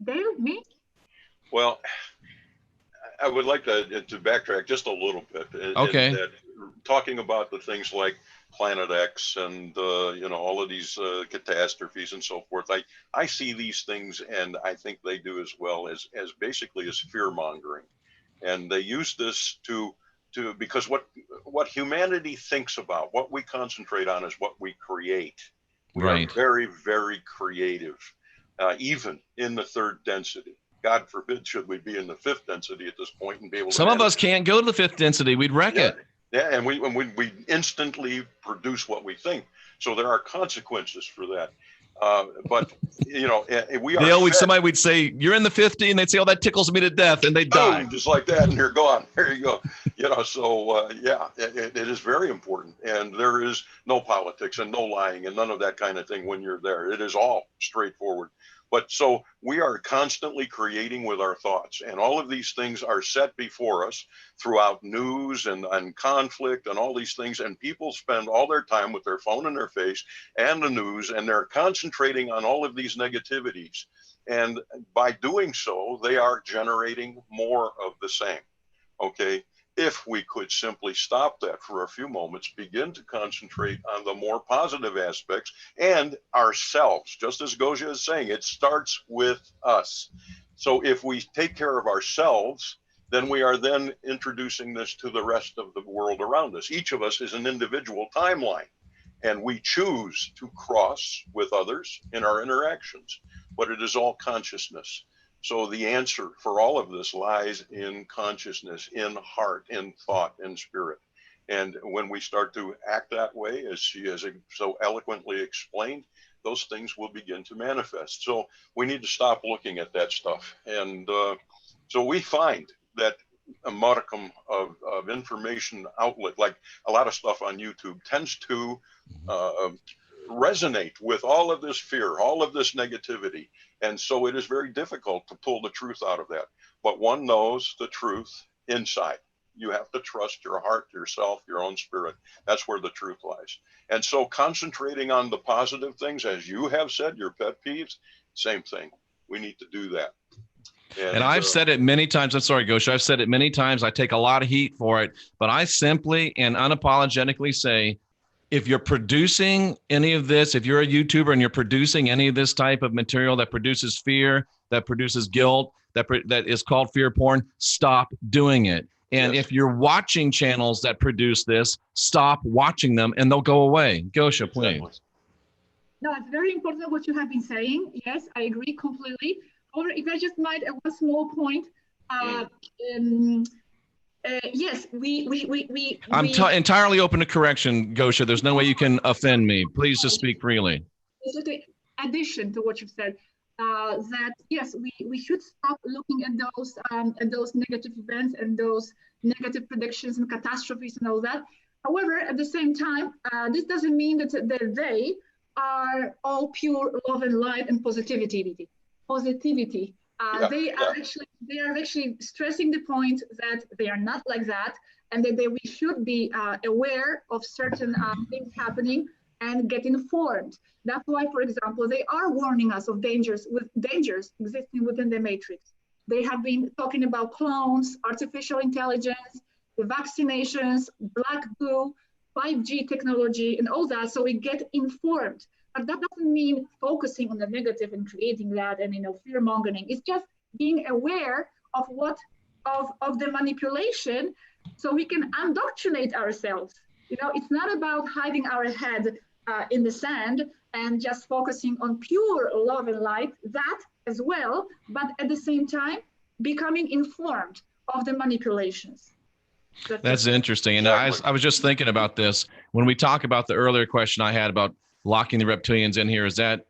Dale, me? Well, I would like to backtrack just a little bit. Okay. Talking about the things like Planet X and you know, all of these catastrophes and so forth. I see these things, and I think they do as well, as basically as fear mongering, and they use this to because what humanity thinks about, what we concentrate on, is what we create. We are very, very creative, even in the third density. God forbid should we be in the fifth density at this point and be able to. Some of us can't go to the fifth density. We'd wreck it. Yeah, and we instantly produce what we think. So there are consequences for that. But you know, we are. Somebody would say, "You're in the 50," and they'd say, "Oh, that tickles me to death," and they die. Just like that, and you're gone. There you go. You know, so yeah, it is very important, and there is no politics and no lying and none of that kind of thing when you're there. It is all straightforward. But so we are constantly creating with our thoughts, and all of these things are set before us throughout news and conflict and all these things. And people spend all their time with their phone in their face and the news, and they're concentrating on all of these negativities. And by doing so, they are generating more of the same. Okay. If we could simply stop that for a few moments, begin to concentrate on the more positive aspects and ourselves, just as Gosia is saying, it starts with us. So if we take care of ourselves, then we are then introducing this to the rest of the world around us. Each of us is an individual timeline, and we choose to cross with others in our interactions, but it is all consciousness. So the answer for all of this lies in consciousness, in heart, in thought, in spirit. And when we start to act that way, as she has so eloquently explained, those things will begin to manifest. So we need to stop looking at that stuff. And so we find that a modicum of information outlet, like a lot of stuff on YouTube, tends to resonate with all of this fear, all of this negativity. And so it is very difficult to pull the truth out of that. But one knows the truth inside. You have to trust your heart, yourself, your own spirit. That's where the truth lies. And so concentrating on the positive things, as you have said, your pet peeves, same thing. We need to do that. And I've said it many times. I'm sorry, Gosia. I've said it many times. I take a lot of heat for it, but I simply and unapologetically say, if you're producing any of this, if you're a YouTuber and you're producing any of this type of material that produces fear, that produces guilt, that is called fear porn, stop doing it. And if you're watching channels that produce this, stop watching them and they'll go away. Gosia, please. No, it's very important what you have been saying. Yes, I agree completely. However, if I just might add one small point, yes, I'm entirely open to correction, Gosia. There's no way you can offend me. Please just speak freely. In addition to what you've said, that yes, we should stop looking at those negative events and those negative predictions and catastrophes and all that. However, at the same time, this doesn't mean that they are all pure love and light and positivity. They are actually stressing the point that they are not like that, and that we should be aware of certain things happening and get informed. That's why, for example, they are warning us of dangers existing within the matrix. They have been talking about clones, artificial intelligence, the vaccinations, black goo, 5G technology, and all that. So we get informed. But that doesn't mean focusing on the negative and creating that and fear mongering. It's just being aware of of the manipulation, so we can indoctrinate ourselves. It's not about hiding our head in the sand and just focusing on pure love and light, that as well, but at the same time, becoming informed of the manipulations. That's interesting. And I was just thinking about this. When we talk about the earlier question I had about locking the reptilians in here, is that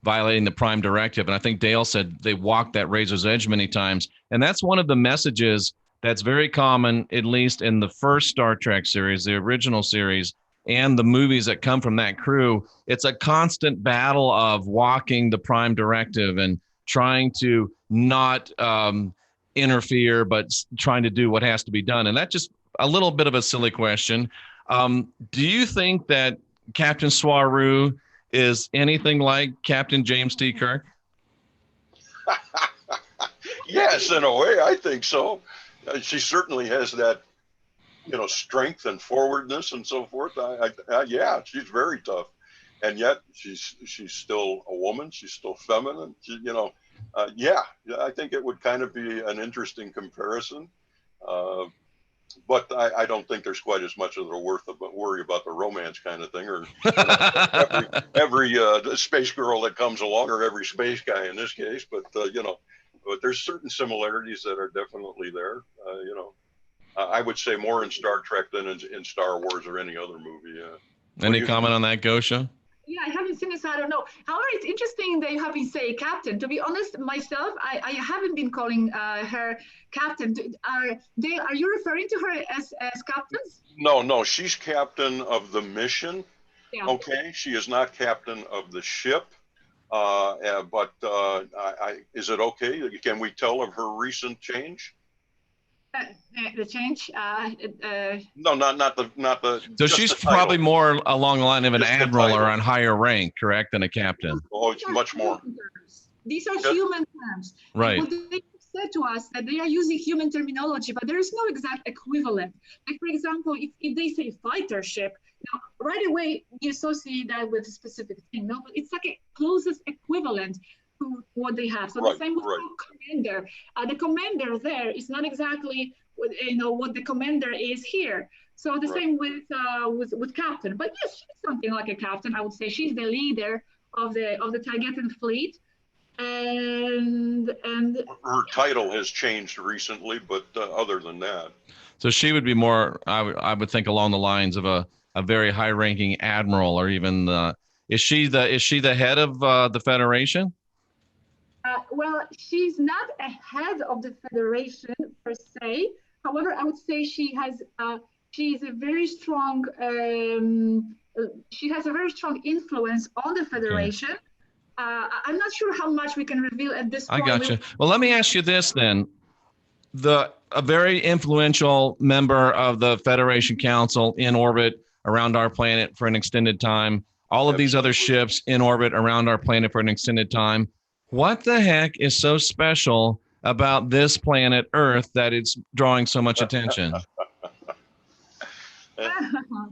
violating the Prime Directive? And I think Dale said they walked that razor's edge many times. And that's one of the messages that's very common, at least in the first Star Trek series, the original series, and the movies that come from that crew. It's a constant battle of walking the Prime Directive and trying to not interfere, but trying to do what has to be done. And that's just a little bit of a silly question. Do you think that Captain Swaru is anything like Captain James T. Kirk? Yes, in a way, I think so. She certainly has that, strength and forwardness and so forth. Yeah, she's very tough, and yet she's still a woman. She's still feminine. Yeah, I think it would kind of be an interesting comparison. But I don't think there's quite as much of a worry about the romance kind of thing, or every space girl that comes along, or every space guy in this case. But but there's certain similarities that are definitely there. I would say more in Star Trek than in Star Wars or any other movie. Any comment on that, Gosia? Yeah, I haven't seen it, so I don't know. However, it's interesting they have been say captain. To be honest, myself, I haven't been calling her captain. Are you referring to her as captains? No, she's captain of the mission. Yeah. Okay, she is not captain of the ship. But is it okay? Can we tell of her recent change? The change? No, not the. So she's probably more along the line of an admiral or on higher rank, correct, than a captain. Oh, it's much more. These are human terms. Right. What they said to us that they are using human terminology, but there is no exact equivalent. Like, for example, if they say fighter ship, now right away you associate that with a specific thing. No, but it's like a closest equivalent to what they have. So the same with commander. The commander there is not exactly what the commander is here. So the same with captain. But yes, she's something like a captain. I would say she's the leader of the Daugherty fleet. And her title has changed recently, but other than that, so she would be more. I would think along the lines of a very high-ranking admiral, or even is she the head of the Federation? Well, she's not a head of the Federation per se. However, I would say she has a very strong influence on the Federation. Okay. I'm not sure how much we can reveal at this point. I got you. Well, let me ask you this then. A very influential member of the Federation Council in orbit around our planet for an extended time. All of these other ships in orbit around our planet for an extended time. What the heck is so special about this planet Earth that it's drawing so much attention?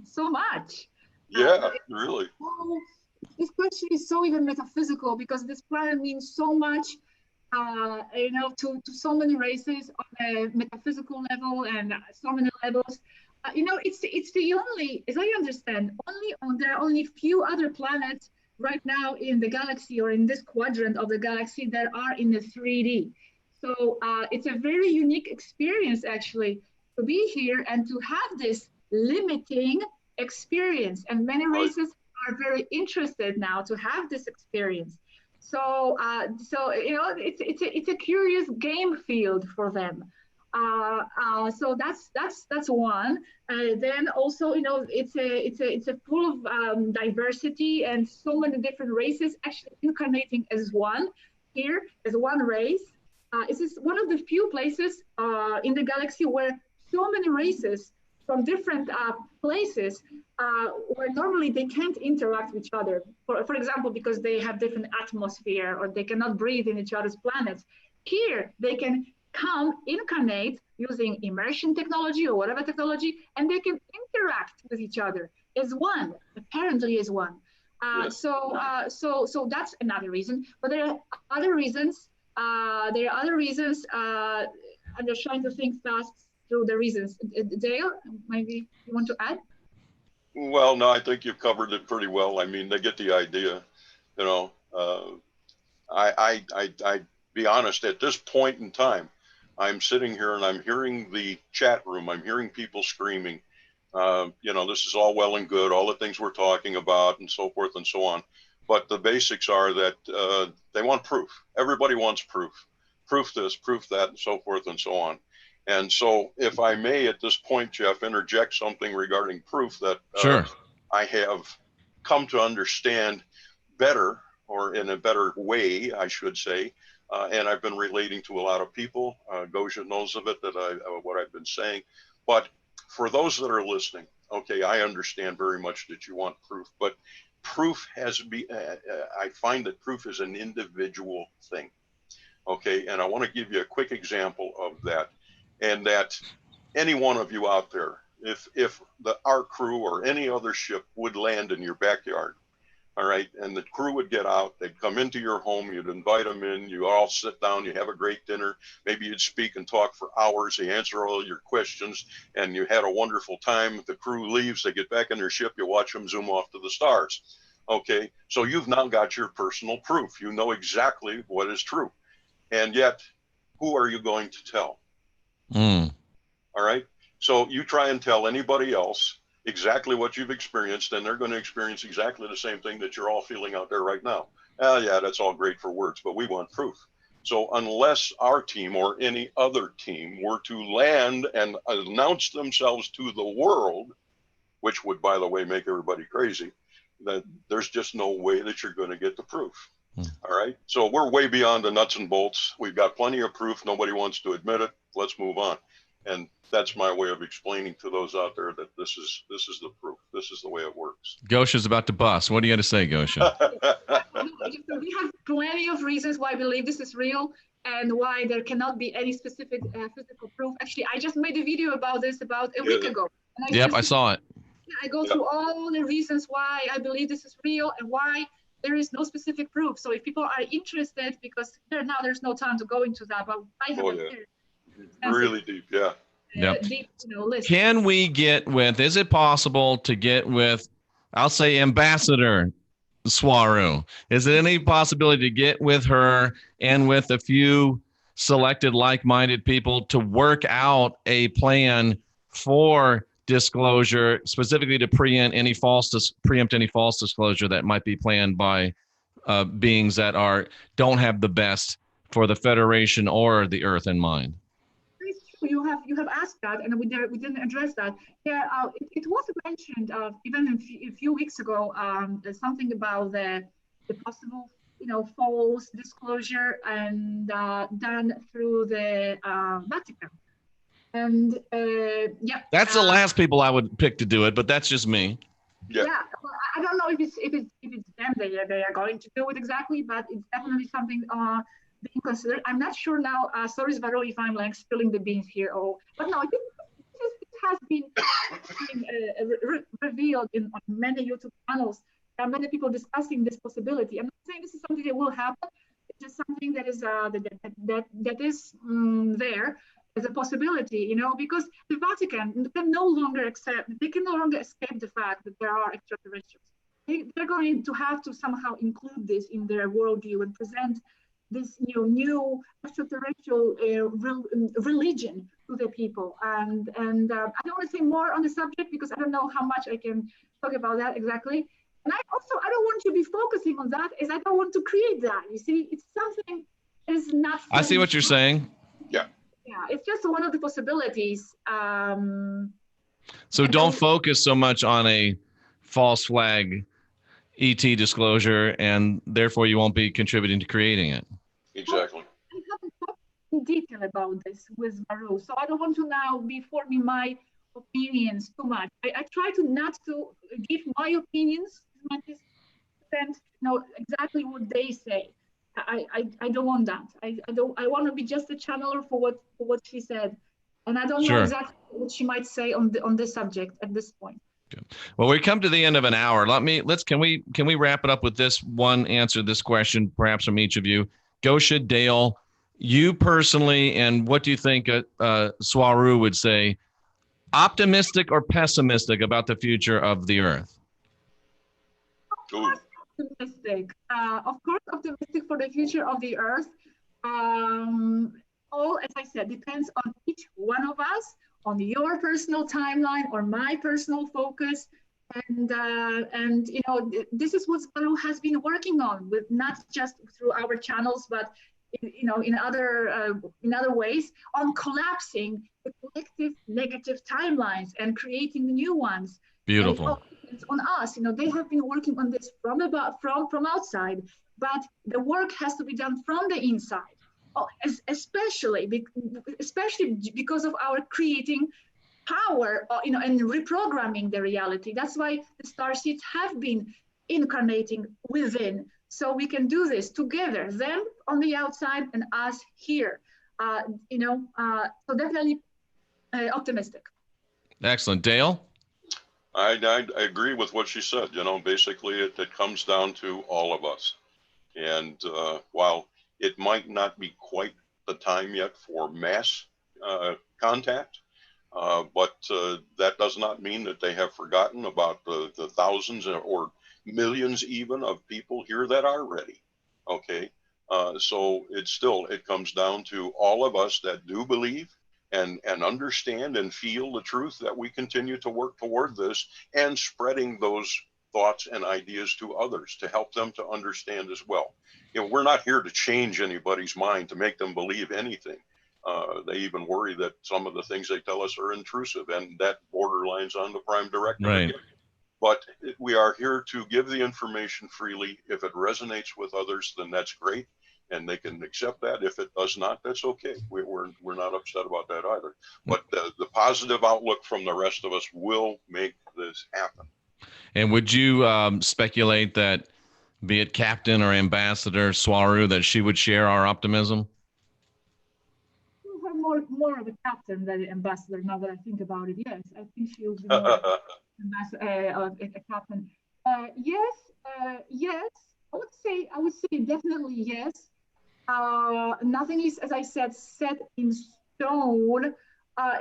So much. Yeah, really. This question is so even metaphysical, because this planet means so much, to so many races on a metaphysical level and so many levels. It's the only, as I understand, there are only few other planets right now in the galaxy, or in this quadrant of the galaxy, that are in the 3D. So it's a very unique experience, actually, to be here and to have this limiting experience. And many races are very interested now to have this experience. So, it's a curious game field for them. So that's one. Then also, it's a full of diversity and so many different races actually incarnating as one here, as one race. This is one of the few places in the galaxy where so many races from different places where normally they can't interact with each other. For example, because they have different atmosphere or they cannot breathe in each other's planets. Here, they can come incarnate using immersion technology or whatever technology, and they can interact with each other as one, apparently as one. Yes. So that's another reason. But there are other reasons. I'm just trying to think fast through the reasons. Dale, maybe you want to add? Well, no, I think you've covered it pretty well. I mean, they get the idea. I be honest, at this point in time, I'm sitting here and I'm hearing the chat room. I'm hearing people screaming. This is all well and good, all the things we're talking about and so forth and so on. But the basics are that they want proof. Everybody wants proof. Proof this, proof that, and so forth and so on. And so if I may, at this point, Jeff, interject something regarding proof that sure. I have come to understand better, or in a better way, I should say. And I've been relating to a lot of people. Gosia knows of it, what I've been saying. But for those that are listening, okay, I understand very much that you want proof, but proof I find that proof is an individual thing. Okay, and I want to give you a quick example of that. And that any one of you out there, if our crew or any other ship would land in your backyard, all right, and the crew would get out, they'd come into your home, you'd invite them in, you all sit down, you have a great dinner, maybe you'd speak and talk for hours, they answer all your questions, and you had a wonderful time. The crew leaves, they get back in their ship, you watch them zoom off to the stars. Okay, so you've now got your personal proof. You know exactly what is true. And yet, who are you going to tell? All right. So you try and tell anybody else exactly what you've experienced, and they're going to experience exactly the same thing that you're all feeling out there right now. Yeah, that's all great for words, but we want proof. So unless our team or any other team were to land and announce themselves to the world, which would, by the way, make everybody crazy, that there's just no way that you're going to get the proof. All right. So we're way beyond the nuts and bolts. We've got plenty of proof. Nobody wants to admit it. Let's move on. And that's my way of explaining to those out there that this is the proof. This is the way it works. Gosha's about to bust. What do you got to say, Gosia? We have plenty of reasons why I believe this is real and why there cannot be any specific physical proof. Actually, I just made a video about this about a week ago. And I saw it. I go through all the reasons why I believe this is real and why there is no specific proof. So if people are interested, because there's no time to go into that, but I have really deep, deep, list. Can we get with, is it possible to get with, I'll say Ambassador Swaru? Is there any possibility to get with her and with a few selected like-minded people to work out a plan for disclosure, specifically to preempt any false disclosure that might be planned by beings that don't have the best for the Federation or the Earth in mind? You have asked that, and we didn't address that. Yeah, it was mentioned even a few weeks ago. Something about the possible false disclosure and done through the Vatican. And that's the last people I would pick to do it, but that's just me. Yeah, well, I don't know if it's them they are going to do it exactly, but it's definitely something being considered. I'm not sure now. Sorry, Svaro, if I'm like spilling the beans here. But no, I think this has been revealed on many YouTube channels. There are many people discussing this possibility. I'm not saying this is something that will happen. It's just something that is that is there as a possibility, because the Vatican can no longer escape the fact that there are extraterrestrials. They're going to have to somehow include this in their worldview and present this new extraterrestrial religion to the people. And I don't want to say more on the subject because I don't know how much I can talk about that exactly. And I don't want to be focusing on that, is I don't want to create that. You see, it's something is not. I see what you're saying. Yeah. Yeah, it's just one of the possibilities. So don't focus so much on a false flag ET disclosure, and therefore you won't be contributing to creating it. Exactly. I haven't talked in detail about this with Maru, so I don't want to now be forming my opinions too much. I try to not to give my opinions as much as know exactly what they say. I don't want that. I want to be just a channeler for what she said, and I don't know exactly what she might say on this subject at this point. Good. Well, we come to the end of an hour. Can we wrap it up with this one answer, this question, perhaps from each of you? Gosia, Dale, you personally, and what do you think Swaru would say? Optimistic or pessimistic about the future of the Earth? Optimistic. Of course, optimistic for the future of the Earth. All, as I said, depends on each one of us, on your personal timeline or my personal focus. And you know, this is what Baru has been working on, with not just through our channels, but in other ways, on collapsing the collective negative timelines and creating new ones. Beautiful. It's on us. They have been working on this from outside, but the work has to be done from the inside. Especially because of our creating power, and reprogramming the reality. That's why the starseeds have been incarnating within, so we can do this together, them on the outside and us here. So definitely optimistic. Excellent. Dale? I agree with what she said. Basically it comes down to all of us. And while it might not be quite the time yet for mass contact, but that does not mean that they have forgotten about the thousands or millions even of people here that are ready. Okay, so it comes down to all of us that do believe and understand and feel the truth, that we continue to work toward this and spreading those thoughts and ideas to others to help them to understand as well. We're not here to change anybody's mind, to make them believe anything. They even worry that some of the things they tell us are intrusive, and that borderlines on the prime directive. Right. But we are here to give the information freely. If it resonates with others, then that's great, and they can accept that. If it does not, that's okay. We're not upset about that either. But the positive outlook from the rest of us will make this happen. And would you speculate that, be it Captain or Ambassador Swaru, that she would share our optimism? More of a captain than an ambassador. Now that I think about it, yes, I think she will be more a captain. Yes. I would say definitely yes. Nothing is, as I said, set in stone.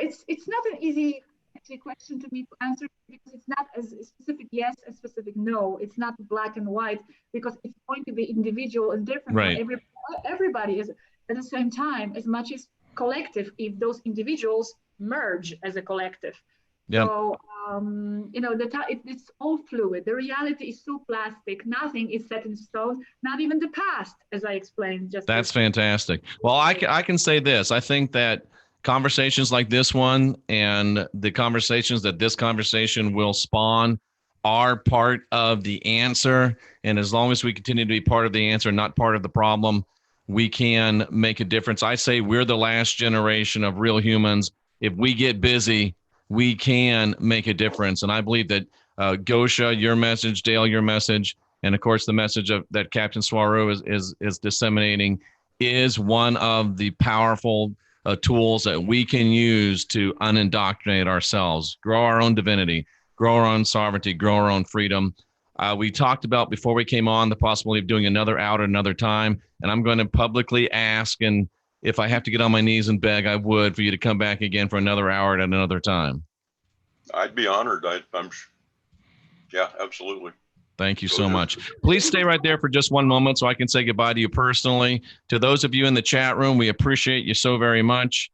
It's not an easy question to me to answer, because it's not as specific yes and specific no. It's not black and white, because it's going to be individual and different. Right. Everybody is at the same time, as much as collective, if those individuals merge as a collective. Yep. So it's all fluid. The reality is so plastic. Nothing is set in stone, not even the past, as I explained. That's fantastic. Well, I can say this. I think that conversations like this one, and the conversations that this conversation will spawn, are part of the answer. And as long as we continue to be part of the answer, not part of the problem, we can make a difference. I say we're the last generation of real humans. If we get busy, we can make a difference. And I believe that Gosia, your message, Dale, your message, and of course the message that Captain Swaru is disseminating is one of the powerful tools that we can use to unindoctrinate ourselves, grow our own divinity, grow our own sovereignty, grow our own freedom. We talked about, before we came on, the possibility of doing another hour at another time. And I'm going to publicly ask, and if I have to get on my knees and beg, I would, for you to come back again for another hour at another time. I'd be honored. Yeah, absolutely. Thank you so much. Please stay right there for just one moment so I can say goodbye to you personally. To those of you in the chat room, we appreciate you so very much.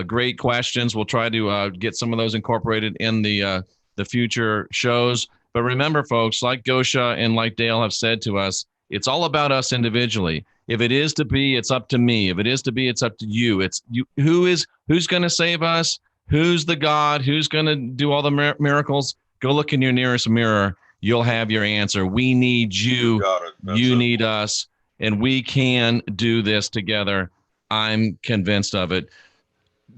Great questions. We'll try to get some of those incorporated in the future shows. But remember, folks, like Gosia and like Dale have said to us, it's all about us individually. If it is to be, it's up to me. If it is to be, it's up to you. It's you. Who's going to save us? Who's the God? Who's going to do all the miracles? Go look in your nearest mirror. You'll have your answer. We need you. You need us. And we can do this together. I'm convinced of it.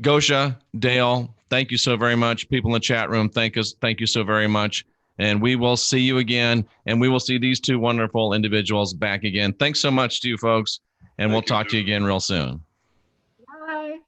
Gosia, Dale, thank you so very much. People in the chat room, thank you so very much. And we will see you again. And we will see these two wonderful individuals back again. Thanks so much to you folks. And we'll talk to you again real soon. Bye.